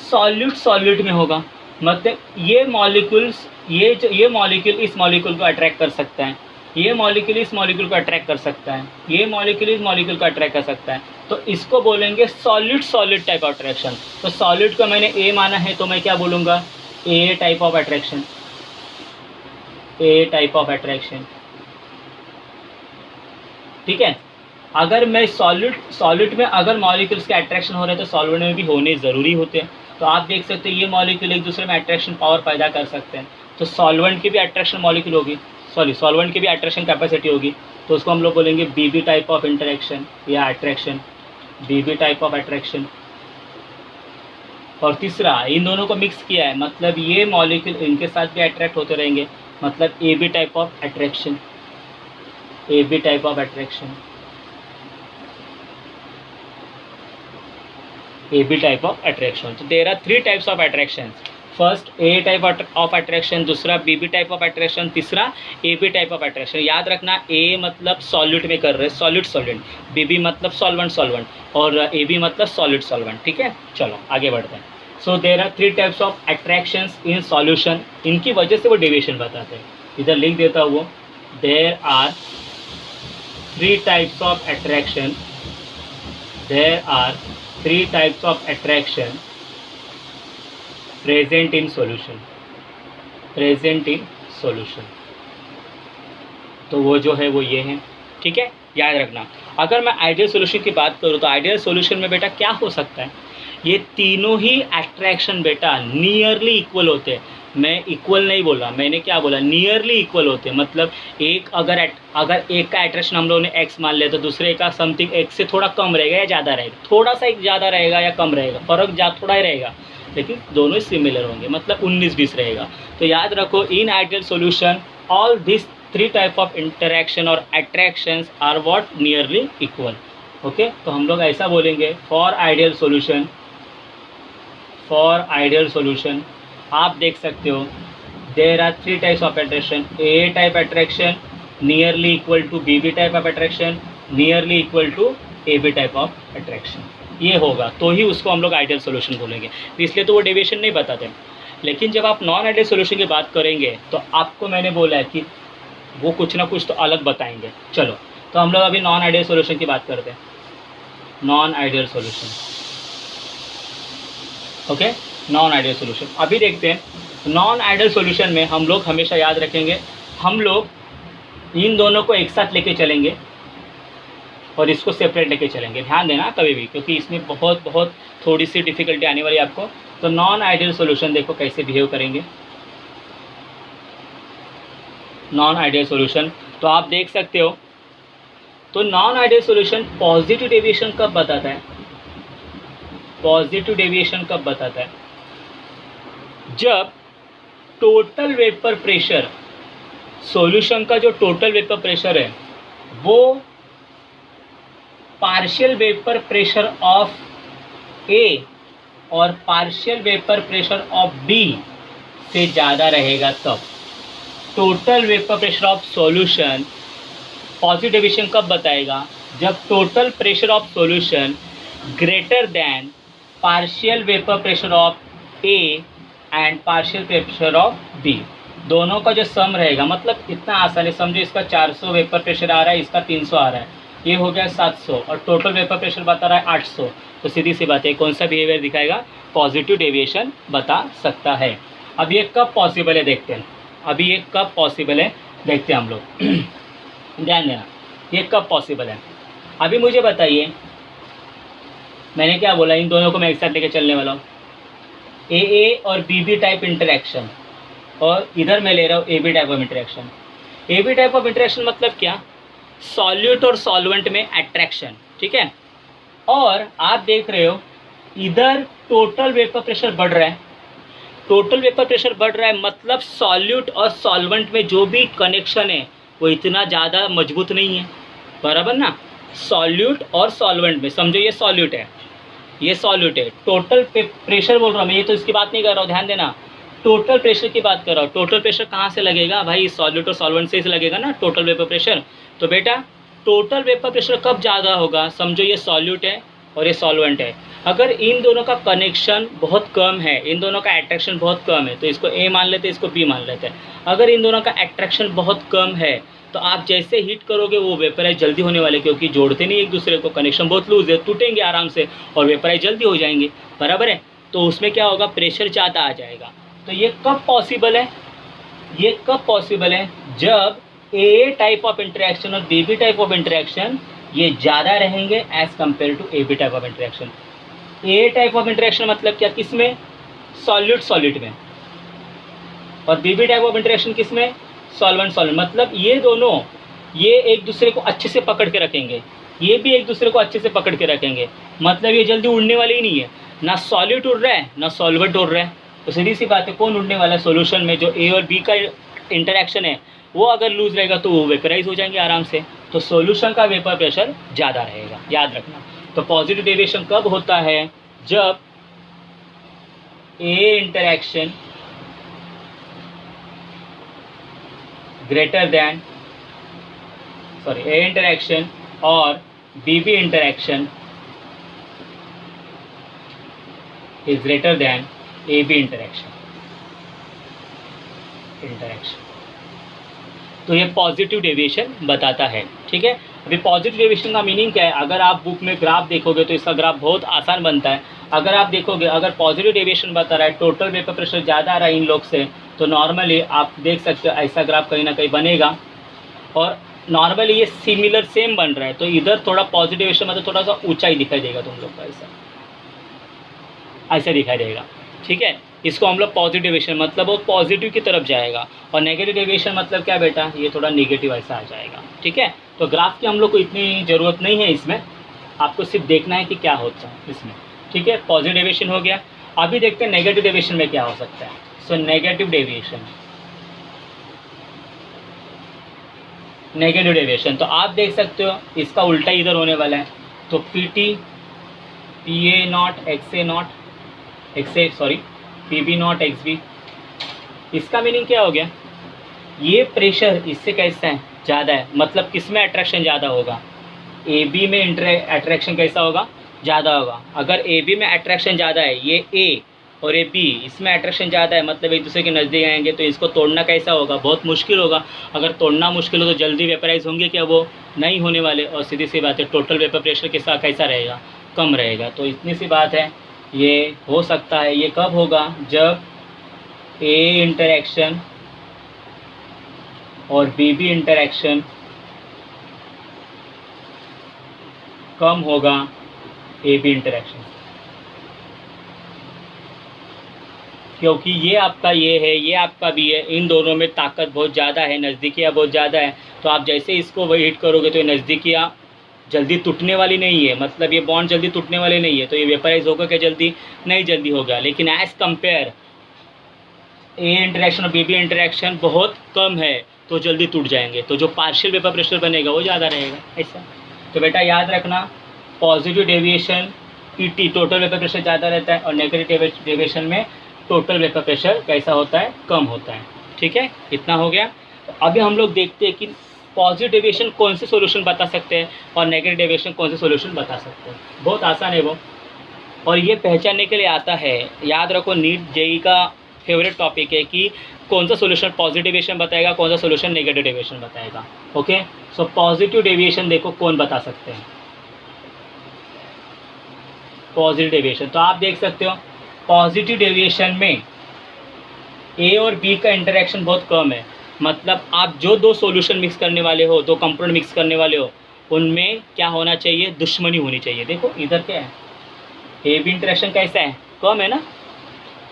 सॉल्यूट सॉल्यूट में होगा, मतलब ये मॉलिक्यूल्स, ये मॉलिक्यूल इस मॉलिक्यूल को अट्रैक्ट कर सकता है, ये मॉलिक्यूल इस मॉलिक्यूल को अट्रैक्ट कर सकता है, ये मॉलिक्यूल इस मॉलिक्यूल को अट्रैक्ट कर सकता है, तो इसको बोलेंगे solid solid type of attraction. तो सॉलिड को मैंने ए माना है तो मैं क्या बोलूँगा? A type of attraction, A type of attraction, ठीक है। अगर मैं सॉलिड में अगर मॉलिक्यूल्स के अट्रैक्शन हो रहे हैं तो सॉल्वेंट में भी होने ज़रूरी होते हैं। तो आप देख सकते हैं ये मॉलिक्यूल एक दूसरे में अट्रैक्शन पावर पैदा कर सकते हैं, तो सॉल्वेंट की भी अट्रैक्शन मॉलिक्यूल होगी, सॉल्वेंट की भी अट्रैक्शन कैपेसिटी होगी, तो उसको हम लोग बोलेंगे बीबी टाइप ऑफ इंटरेक्शन या attraction, BB type of attraction. और तीसरा, इन दोनों को मिक्स किया है, मतलब ये मॉलिक्यूल इनके साथ भी अट्रैक्ट होते रहेंगे, मतलब A B type of attraction, A B type of attraction, A B type of attraction. तो there are 3 types of attraction, first A type of attraction, दूसरा B B type of attraction, तीसरा A B type of attraction. याद रखना, A मतलब solute में कर रहे हैं, सॉलिड सॉल्वेंट, बी बी मतलब सॉल्वेंट सॉल्वेंट, और ए बी मतलब सॉलिड सॉल्वेंट, ठीक है। चलो आगे बढ़ते हैं। So there are 3 types of attractions in solution, इनकी वजह से वो डेविएशन बताते हैं। इधर लिख देता हूँ वो, there are 3 types of attraction, there are 3 types of attraction present in solution, present in solution। तो वो जो है वो ये है, ठीक है, याद रखना। अगर मैं आइडियल सॉल्यूशन की बात करूँ तो आइडियल सॉल्यूशन में बेटा क्या हो सकता है, ये तीनों ही अट्रैक्शन बेटा नियरली इक्वल होते हैं। मैं इक्वल नहीं बोला, मैंने क्या बोला, नियरली इक्वल होते हैं। मतलब एक अगर एक का अट्रैक्शन हम लोगों ने एक्स मान लिया तो दूसरे का समथिंग एक्स से थोड़ा कम रहेगा या ज़्यादा रहेगा, थोड़ा सा एक ज़्यादा रहेगा या कम रहेगा, फ़र्क थोड़ा ही रहेगा, लेकिन दोनों ही सिमिलर होंगे, मतलब 19-20 रहेगा। तो याद रखो, in ideal solution all this 3 type of interaction और attractions are what, nearly equal. Okay, तो हम लोग ऐसा बोलेंगे, for ideal solution, for ideal solution आप देख सकते हो there are 3 types of attraction, A type attraction nearly equal to B B type of attraction, nearly equal to A B type of attraction. ये होगा तो ही उसको हम लोग आइडियल सॉल्यूशन बोलेंगे, इसलिए तो वो डेविएशन नहीं बताते। लेकिन जब आप नॉन आइडियल सॉल्यूशन की बात करेंगे तो आपको मैंने बोला है कि वो कुछ ना कुछ तो अलग बताएंगे। चलो, तो हम लोग अभी नॉन आइडियल सॉल्यूशन की बात करते हैं, non ideal solution. Okay, non ideal solution अभी देखते हैं। नॉन आइडियल सॉल्यूशन में हम लोग हमेशा याद रखेंगे, हम लोग इन दोनों को एक साथ लेके चलेंगे और इसको सेपरेट लेके चलेंगे। ध्यान देना कभी भी, क्योंकि इसमें बहुत थोड़ी सी डिफ़िकल्टी आने वाली है आपको। तो नॉन आइडियल सॉल्यूशन देखो कैसे बिहेव करेंगे। नॉन आइडियल सॉल्यूशन तो आप देख सकते हो, तो non ideal solution positive deviation कब बताता है, पॉजिटिव डेविएशन कब बताता है, जब टोटल वेपर प्रेशर, सॉल्यूशन का जो टोटल वेपर प्रेशर है वो partial vapour pressure of A और partial vapour pressure of B से ज़्यादा रहेगा। तब total vapour pressure of solution positive deviation कब बताएगा, जब total pressure of solution greater than partial vapour pressure of A and partial pressure of B, दोनों का जो सम रहेगा। मतलब इतना आसान है, समझो इसका 400 वेपर प्रेशर आ रहा है, इसका 300 आ रहा है, ये हो गया 700 और टोटल वेपर प्रेशर बता रहा है 800। तो सीधी सी बात है कौन सा बिहेवियर दिखाएगा, पॉजिटिव डेविएशन बता सकता है। अब ये कब पॉसिबल है देखते हैं, अभी ये कब पॉसिबल है देखते हैं हम लोग। ध्यान देना ये कब पॉसिबल है। अभी मुझे बताइए मैंने क्या बोला, इन दोनों को मैं एक साथ लेके चलने वाला हूँ, ए और बी टाइप इंटरेक्शन, और इधर मैं ले रहा हूँ A B type of interaction. A B type of interaction मतलब क्या, सॉल्यूट और सॉल्वेंट में अट्रैक्शन, ठीक है। और आप देख रहे हो इधर टोटल वेपर प्रेशर बढ़ रहा है, टोटल वेपर प्रेशर बढ़ रहा है मतलब सॉल्यूट और सॉल्वेंट में जो भी कनेक्शन है वो इतना ज़्यादा मजबूत नहीं है, बराबर ना। सॉल्यूट और सॉल्वेंट में समझो ये सॉल्यूट है, ये सॉल्यूट है, टोटल प्रेशर बोल रहा हूँ मैं, ये तो इसकी बात नहीं कर रहा हूँ, ध्यान देना टोटल प्रेशर की बात कर रहा हूँ। टोटल प्रेशर कहाँ से लगेगा भाई, सॉल्यूट और सॉल्वेंट से लगेगा ना टोटल वेपर प्रेशर। तो बेटा टोटल वेपर प्रेशर कब ज़्यादा होगा, समझो ये सॉल्यूट है और ये सॉल्वेंट है, अगर इन दोनों का कनेक्शन बहुत कम है, इन दोनों का अट्रैक्शन बहुत कम है, तो इसको ए मान लेते हैं, इसको बी मान लेते हैं। अगर इन दोनों का अट्रैक्शन बहुत कम है तो आप जैसे हीट करोगे वो वेपराइज जल्दी होने वाले, क्योंकि जोड़ते नहीं एक दूसरे को, कनेक्शन बहुत लूज है, टूटेंगे आराम से और वेपराइज जल्दी हो जाएंगे, बराबर है। तो उसमें क्या होगा, प्रेशर ज़्यादा आ जाएगा। तो ये कब पॉसिबल है, ये कब पॉसिबल है, जब ए टाइप ऑफ इंटरेक्शन और बी टाइप ऑफ इंटरेक्शन ये ज़्यादा रहेंगे as compare to A B type of interaction. A type of interaction मतलब क्या, किसमें, सॉल्यूट सॉल्यूट में, और बी टाइप ऑफ इंटरेक्शन किसमें, सॉल्वेंट सॉल्वेंट। मतलब ये दोनों ये एक दूसरे को अच्छे से पकड़ के रखेंगे, ये भी एक दूसरे को अच्छे से पकड़ के रखेंगे, मतलब ये जल्दी उड़ने वाले ही नहीं है, ना सॉल्यूट उड़ रहा है ना सॉल्वेंट उड़ रहा है। तो सीधी सी बात है कौन उड़ने वाला है, सोल्यूशन में जो ए और बी का इंटरेक्शन है वो अगर लूज रहेगा तो वो वेपराइज हो जाएंगे आराम से, तो सोल्यूशन का वेपर प्रेशर ज़्यादा रहेगा, याद रखना। तो पॉजिटिव डेविएशन कब होता है, जब ए इंटरेक्शन ग्रेटर देन ए इंटरेक्शन और B interaction is greater than A B interaction. तो ये पॉजिटिव डेविएशन बताता है, ठीक है। अभी पॉजिटिव डेविएशन का मीनिंग क्या है, अगर आप बुक में ग्राफ देखोगे तो इसका ग्राफ बहुत आसान बनता है। अगर आप देखोगे अगर पॉजिटिव डेविएशन बता रहा है, टोटल वेपर प्रेशर ज़्यादा आ रहा है इन लोग से, तो नॉर्मली आप देख सकते हो ऐसा ग्राफ कहीं ना कहीं बनेगा, और नॉर्मली ये सिमिलर सेम बन रहा है, तो इधर थोड़ा पॉजिटिव डेविएशन मतलब थोड़ा सा ऊंचाई दिखाई देगा तुम लोग को, ऐसा दिखाई देगा, ठीक है। इसको हम लोग पॉजिटिव डेविएशन मतलब वो पॉजिटिव की तरफ जाएगा, और नेगेटिव डेविएशन मतलब क्या बेटा, ये थोड़ा नेगेटिव ऐसा आ जाएगा, ठीक है। तो ग्राफ की हम लोग को इतनी ज़रूरत नहीं है इसमें, आपको सिर्फ देखना है कि क्या होता है इसमें, ठीक है। पॉजिटिव डेविएशन हो गया, अभी देखते हैं नेगेटिव डेविएशन में क्या हो सकता है। सो नेगेटिव डेविएशन तो आप देख सकते हो इसका उल्टा इधर होने वाला है, तो P A not P B not X B. इसका मीनिंग क्या हो गया, ये प्रेशर इससे कैसा है, ज़्यादा है, मतलब किस में अट्रैक्शन ज़्यादा होगा, ए बी में अट्रैक्शन कैसा होगा, ज़्यादा होगा। अगर ए बी में अट्रैक्शन ज़्यादा है, ये ए और ये बी इसमें अट्रैक्शन ज़्यादा है, मतलब एक दूसरे के नज़दीक आएंगे, तो इसको तोड़ना कैसा होगा, बहुत मुश्किल होगा। अगर तोड़ना मुश्किल हो तो जल्दी वेपराइज होंगे क्या, वो नहीं होने वाले, और सीधी सी बात है टोटल वेपर प्रेशर के साथ कैसा रहेगा, कम रहेगा। तो इतनी सी बात है, ये हो सकता है, ये कब होगा, जब ए इंटरेक्शन और बी इंटरेक्शन कम होगा ए बी इंटरेक्शन, क्योंकि ये आपका ये है, ये आपका भी है, इन दोनों में ताकत बहुत ज़्यादा है, नज़दीकियाँ बहुत ज़्यादा है। तो आप जैसे इसको हिट करोगे तो ये नज़दीकियाँ जल्दी टूटने वाली नहीं है, मतलब ये बॉन्ड जल्दी टूटने वाले नहीं है, तो ये वेपराइज होगा क्या जल्दी, नहीं जल्दी होगा। लेकिन एज़ कंपेयर ए इंटरेक्शन और बी इंटरेक्शन बहुत कम है तो जल्दी टूट जाएंगे, तो जो पार्शियल वेपर प्रेशर बनेगा वो ज़्यादा रहेगा, ऐसा। तो बेटा याद रखना, positive deviation PT total vapour pressure ज़्यादा रहता है, और नेगेटिव डेविएशन में टोटल वेपर प्रेशर कैसा होता है, कम होता है, ठीक है। इतना हो गया। तो अभी हम लोग देखते हैं कि पॉजिटिव डेविएशन कौन से सॉल्यूशन बता सकते हैं और नेगेटिव डेविएशन कौन से सॉल्यूशन बता सकते हैं। बहुत आसान है वो, और ये पहचानने के लिए आता है, याद रखो नीट जेई का फेवरेट टॉपिक है कि कौन सा सोल्यूशन पॉजिटिव डेविएशन बताएगा, कौन सा सोल्यूशन नेगेटिव डेविएशन बताएगा। ओके, सो पॉजिटिव डेविएशन देखो कौन बता सकते हैं, पॉजिटिव डेविएशन। तो आप देख सकते हो पॉजिटिव डेविएशन में ए और बी का इंटरेक्शन बहुत कम है, मतलब आप जो दो सॉल्यूशन मिक्स करने वाले हो, दो कंपोनेंट मिक्स करने वाले हो, उनमें क्या होना चाहिए, दुश्मनी होनी चाहिए। देखो इधर क्या है, ए बी इंटरेक्शन कैसा है, कम है ना।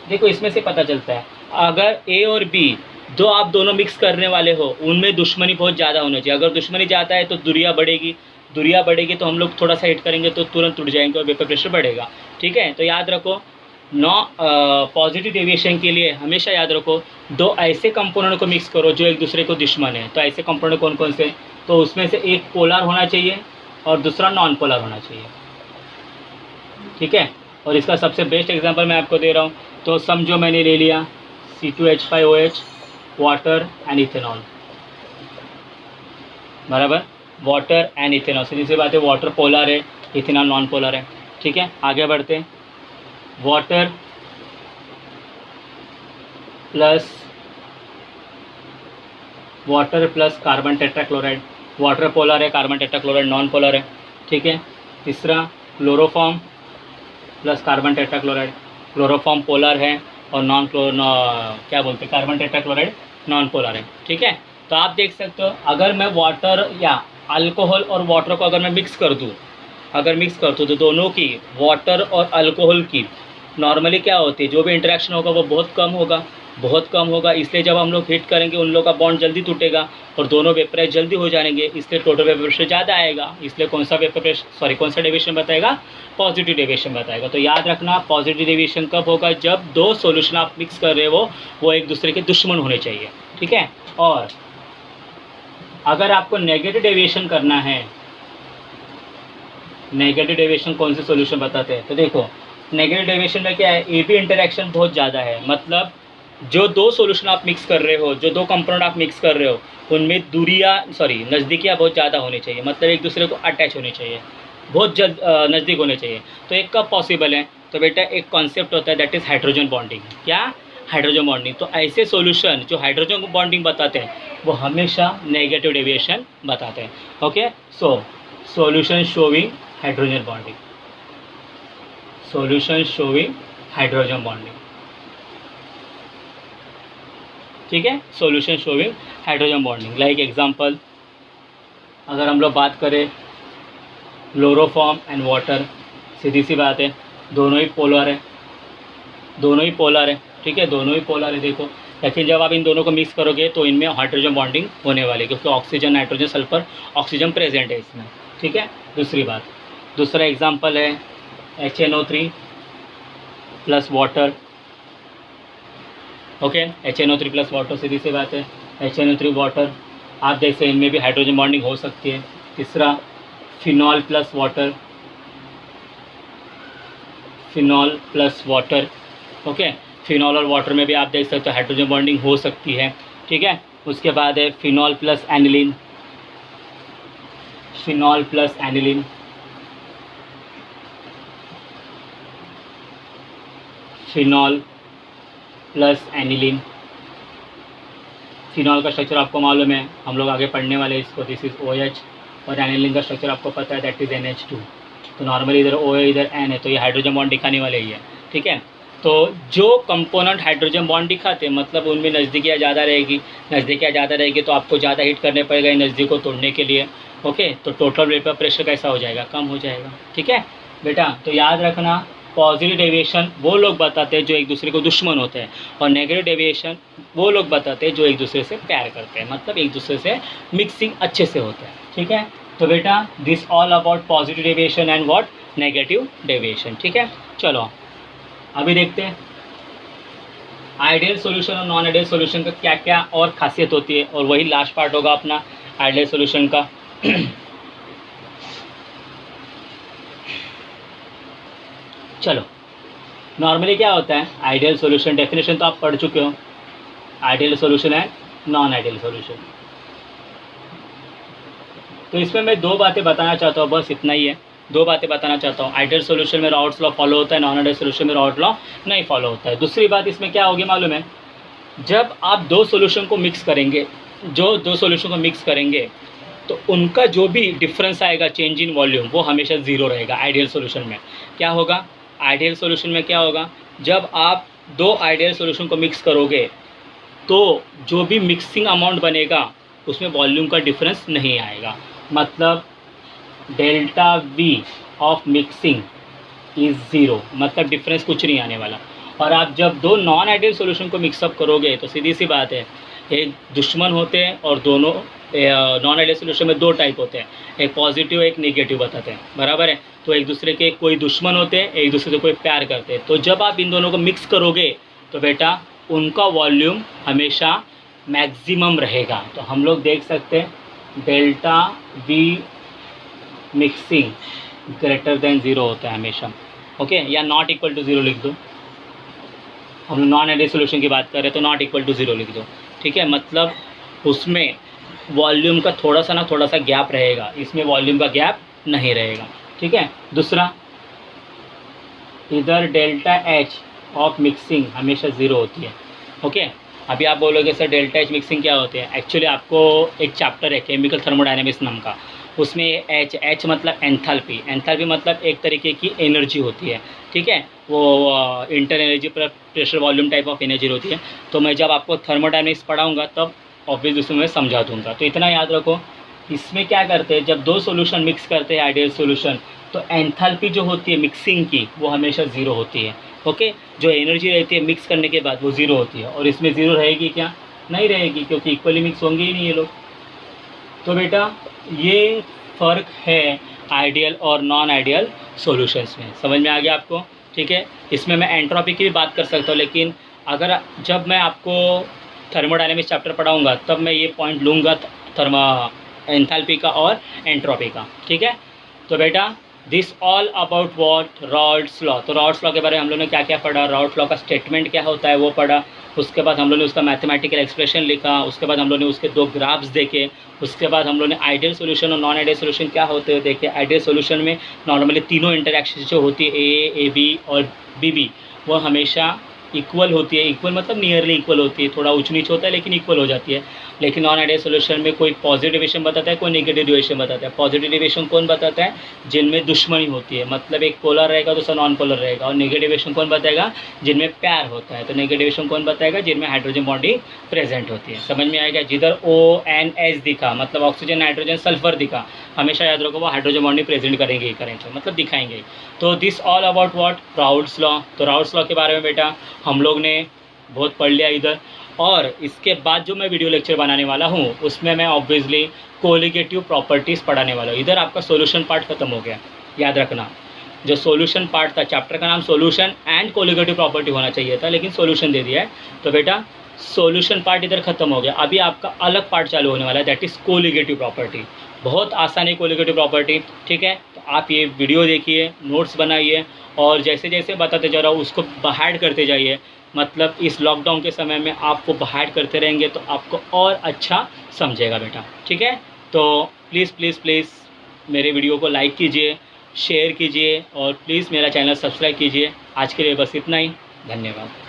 देखो इसमें से पता चलता है अगर ए और बी जो आप दोनों मिक्स करने वाले हो उनमें दुश्मनी बहुत ज़्यादा होनी चाहिए। अगर दुश्मनी ज़्यादा है तो दूरियाँ बढ़ेगी, दूरियाँ बढ़ेगी तो हम लोग थोड़ा सा हिट करेंगे तो तुरंत टूट जाएंगे और वेपर प्रेशर बढ़ेगा। ठीक है, तो याद रखो पॉजिटिव डेविएशन के लिए हमेशा याद रखो दो ऐसे कंपोनेंट को मिक्स करो जो एक दूसरे को दुश्मन है। तो ऐसे कंपोनेंट कौन कौन से, तो उसमें से एक पोलर होना चाहिए और दूसरा नॉन पोलर होना चाहिए। ठीक है, और इसका सबसे बेस्ट एग्जांपल मैं आपको दे रहा हूँ। तो समझो मैंने ले लिया C2H5OH वाटर एंड इथेनॉल, बराबर, वाटर एंड इथेनॉल। सीधी सी बात है, वाटर पोलर है, इथेनॉल नॉन पोलर है। ठीक है, आगे बढ़ते हैं। Water plus carbon tetrachloride, water polar है, कार्बन टेट्राक्लोराइड नॉन पोलर है। ठीक है, तीसरा chloroform plus carbon tetrachloride, chloroform polar है और क्या बोलते हैं, कार्बन टेट्राक्लोराइड नॉन पोलर है। ठीक है, तो आप देख सकते हो अगर मैं वाटर या अल्कोहल और वाटर को अगर मैं मिक्स कर दूँ, तो दोनों की, वाटर और अल्कोहल की नॉर्मली क्या होती है, जो भी इंटरेक्शन होगा वो बहुत कम होगा। इसलिए जब हम लोग हीट करेंगे उन लोगों का बॉन्ड जल्दी टूटेगा और दोनों वेपराइज जल्दी हो जाएंगे, इसलिए टोटल वेपर प्रेशर ज़्यादा आएगा। इसलिए कौन सा डेविएशन बताएगा, पॉजिटिव डेविएशन बताएगा। तो याद रखना पॉजिटिव डेविएशन कब होगा, जब दो सॉल्यूशन आप मिक्स कर रहे हो वो एक दूसरे के दुश्मन होने चाहिए। ठीक है, और अगर आपको नेगेटिव डेविएशन करना है, नेगेटिव डेविएशन कौन से सॉल्यूशन बताते हैं, तो देखो नेगेटिव डेविएशन में क्या है, ए बी इंटरेक्शन बहुत ज़्यादा है, मतलब जो दो सॉल्यूशन आप मिक्स कर रहे हो, जो दो कंपोनेंट आप मिक्स कर रहे हो, उनमें नज़दीकियाँ बहुत ज़्यादा होनी चाहिए, मतलब एक दूसरे को अटैच होनी चाहिए, बहुत जल्द नज़दीक होने चाहिए। तो एक कब पॉसिबल है, तो बेटा एक कॉन्सेप्ट होता है दैट इज़ हाइड्रोजन बॉन्डिंग। क्या, हाइड्रोजन बॉन्डिंग। तो ऐसे सॉल्यूशन जो हाइड्रोजन बॉन्डिंग बताते हैं वो हमेशा नेगेटिव डेविएशन बताते हैं। Okay, so solution showing hydrogen bonding, solution showing hydrogen bonding. ठीक है, solution showing hydrogen bonding. Like example अगर हम लोग बात करें क्लोरोफॉर्म एंड वाटर, सीधी सी बात है दोनों ही पोलर है, ठीक है, दोनों ही पोलर है। देखो लेकिन जब आप इन दोनों को मिक्स करोगे तो इनमें हाइड्रोजन बॉन्डिंग होने वाली है, क्योंकि oxygen, nitrogen, sulphur, oxygen present है इसमें। ठीक है, दूसरा एग्जांपल है HNO3 plus water. Okay, HNO3 plus water, सीधी सी बात है HNO3 वाटर, आप देख सकते हैं इनमें भी हाइड्रोजन बॉन्डिंग हो सकती है। तीसरा phenol plus water, okay, phenol और वाटर में भी आप देख सकते हो हाइड्रोजन बॉन्डिंग हो सकती है। ठीक है, उसके बाद है phenol plus aniline, phenol plus aniline, phenol का स्ट्रक्चर आपको मालूम है, हम लोग आगे पढ़ने वाले हैं इसको, दिस इज OH, और एनिलीन का स्ट्रक्चर आपको पता है दैट इज NH2। तो नॉर्मली इधर O है इधर N है, तो ये हाइड्रोजन बॉन्ड दिखाने वाले ही है। ठीक है, तो जो कंपोनेंट हाइड्रोजन बॉन्ड दिखाते हैं मतलब उनमें नज़दीकियाँ ज़्यादा रहेगी तो आपको ज़्यादा हीट करने पड़ेगा इन नज़दीक को तोड़ने के लिए। ओके, तो टोटल वेपर प्रेशर कैसा हो जाएगा, कम हो जाएगा। ठीक है बेटा, तो याद रखना पॉजिटिव डेविएशन वो लोग बताते हैं जो एक दूसरे को दुश्मन होते हैं, और नेगेटिव डेविएशन वो लोग बताते हैं जो एक दूसरे से प्यार करते हैं, मतलब एक दूसरे से मिक्सिंग अच्छे से होता है। ठीक है, तो बेटा this all about positive deviation and what, negative deviation. ठीक है, चलो अभी देखते हैं आइडियल सॉल्यूशन और नॉन आइडियल सॉल्यूशन का क्या क्या और खासियत होती है, और वही लास्ट पार्ट होगा अपना आइडियल सॉल्यूशन का। चलो, नॉर्मली क्या होता है आइडियल सॉल्यूशन, डेफिनेशन तो आप पढ़ चुके हो, आइडियल सॉल्यूशन है, नॉन आइडियल सॉल्यूशन। तो इसमें मैं दो बातें बताना चाहता हूँ, बस इतना ही है। दो बातें बताना चाहता हूँ। आइडियल सॉल्यूशन में राउट्स लॉ फॉलो होता है, नॉन आइडियल सॉल्यूशन में राउट लॉ नहीं फॉलो होता है। दूसरी बात इसमें क्या होगी मालूम है, जब आप दो सॉल्यूशन को मिक्स करेंगे, तो उनका जो भी डिफरेंस आएगा चेंज इन वॉल्यूम वो हमेशा ज़ीरो रहेगा आइडियल सॉल्यूशन में। क्या होगा आइडियल सॉल्यूशन में, क्या होगा, जब आप दो आइडियल सॉल्यूशन को मिक्स करोगे तो जो भी मिक्सिंग अमाउंट बनेगा उसमें वॉल्यूम का डिफरेंस नहीं आएगा। मतलब delta we of mixing is zero, मतलब डिफरेंस कुछ नहीं आने वाला। और आप जब दो नॉन आइडियल सॉल्यूशन को मिक्सअप करोगे तो सीधी सी बात है, एक दुश्मन होते हैं और दोनों नॉन आइडियल सॉल्यूशन में दो टाइप होते हैं, एक पॉजिटिव एक नेगेटिव बताते हैं, बराबर है। तो एक दूसरे के कोई दुश्मन होते हैं, एक दूसरे से कोई प्यार करते हैं। तो जब आप इन दोनों को मिक्स करोगे तो बेटा उनका वॉल्यूम हमेशा मैक्सिमम रहेगा। तो हम लोग देख सकते हैं delta we mixing greater than zero होता है हमेशा, ओके, या नॉट इक्वल टू ज़ीरो लिख दो। हम लोग नॉन आइडियल सॉल्यूशन की बात कर रहे हैं तो नॉट इक्वल टू ज़ीरो लिख दो, ठीक है। मतलब उसमें वॉल्यूम का थोड़ा सा गैप रहेगा, इसमें वॉल्यूम का गैप नहीं रहेगा, ठीक है। दूसरा, इधर डेल्टा एच ऑफ मिक्सिंग हमेशा ज़ीरो होती है, ओके। अभी आप बोलोगे सर डेल्टा एच मिक्सिंग क्या होती है, एक्चुअली आपको एक चैप्टर है केमिकल थर्मोडायनेमिक्स नाम का, उसमें एच मतलब एंथैल्पी, एंथैल्पी मतलब एक तरीके की एनर्जी होती है, ठीक है। वो inter energy pressure volume type of energy होती है। तो मैं जब आपको थर्मोडायनेमिक्स पढ़ाऊँगा तब ऑब्वियसली उसमें मैं समझा दूँगा। तो इतना याद रखो, इसमें क्या करते हैं, जब दो सॉल्यूशन मिक्स करते हैं आइडियल सॉल्यूशन, तो एंथैल्पी जो होती है मिक्सिंग की वो हमेशा ज़ीरो होती है, ओके। जो एनर्जी रहती है मिक्स करने के बाद वो ज़ीरो होती है। और इसमें ज़ीरो रहेगी क्या, नहीं रहेगी, क्योंकि इक्वली मिक्स होंगे ही नहीं ये लोग। तो बेटा ये फ़र्क है आइडियल और नॉन आइडियल सॉल्यूशंस में, समझ में आ गया आपको, ठीक है। इसमें मैं एंट्रोपी की भी बात कर सकता हूँ, लेकिन अगर जब मैं आपको थर्मोडायनेमिक्स चैप्टर पढ़ाऊँगा तब मैं ये पॉइंट लूँगा एंथैल्पी का और एंट्रोपी का, ठीक है। तो बेटा this all about what routes law. तो राउट्स लॉ के बारे में हम लोगों ने क्या क्या पढ़ा, राउट्स लॉ का स्टेटमेंट क्या होता है वो पढ़ा, उसके बाद हम लोगों ने उसका मैथमेटिकल एक्सप्रेशन लिखा, उसके बाद हम लोगों ने उसके दो ग्राफ्स देखे, उसके बाद हम लोगों ने आइडियल सॉल्यूशन और नॉन आइडियल सॉल्यूशन क्या होते हैं देखे। आइडियल सॉल्यूशन में नॉर्मली तीनों इंटरैक्शन जो होती है ए बी और बी वो हमेशा इक्वल होती है, इक्वल मतलब नियरली इक्वल होती है, थोड़ा ऊंच नीच होता है लेकिन इक्वल हो जाती है। लेकिन नॉन आइडियल सॉल्यूशन में कोई पॉजिटिव डिविएशन बताता है, कोई नेगेटिव डिविएशन बताता है। पॉजिटिव डिविएशन कौन बताता है, जिनमें दुश्मनी होती है, मतलब एक पोलर रहेगा दूसरा नॉन पोलर रहेगा। और नेगेटिव डिविएशन कौन बताएगा, जिनमें प्यार होता है। तो नेगेटिव डिविएशन कौन बताएगा, जिनमें हाइड्रोजन बॉन्डिंग प्रेजेंट होती है। समझ में आएगा, जिधर ONH दिखा मतलब ऑक्सीजन नाइट्रोजन सल्फर दिखा, हमेशा याद रखो वो हाइड्रोजन बॉन्डिंग प्रेजेंट करेंगे, मतलब दिखाएंगे। तो this all about what, routes law. तो राउट्स लॉ के बारे में बेटा हम लोग ने बहुत पढ़ लिया इधर। और इसके बाद जो मैं वीडियो लेक्चर बनाने वाला हूँ उसमें मैं ऑब्वियसली कोलिगेटिव प्रॉपर्टीज़ पढ़ाने वाला हूँ। इधर आपका सॉल्यूशन पार्ट खत्म हो गया, याद रखना। जो सॉल्यूशन पार्ट था, चैप्टर का नाम सॉल्यूशन एंड कोलिगेटिव प्रॉपर्टी होना चाहिए था, लेकिन सॉल्यूशन दे दिया है। तो बेटा सॉल्यूशन पार्ट इधर खत्म हो गया, अभी आपका अलग पार्ट चालू होने वाला है, दैट इज़ कोलिगेटिव प्रॉपर्टी। बहुत आसान है कोलिगेटिव प्रॉपर्टी, ठीक है। तो आप ये वीडियो देखिए, नोट्स बनाइए और जैसे जैसे बताते जा रहा हूँ उसको बाहर करते जाइए। मतलब इस लॉकडाउन के समय में आपको बाहर करते रहेंगे तो आपको और अच्छा समझेगा बेटा, ठीक है। तो प्लीज़ प्लीज़ प्लीज़ मेरे वीडियो को लाइक कीजिए, शेयर कीजिए और प्लीज़ मेरा चैनल सब्सक्राइब कीजिए। आज के लिए बस इतना ही, धन्यवाद।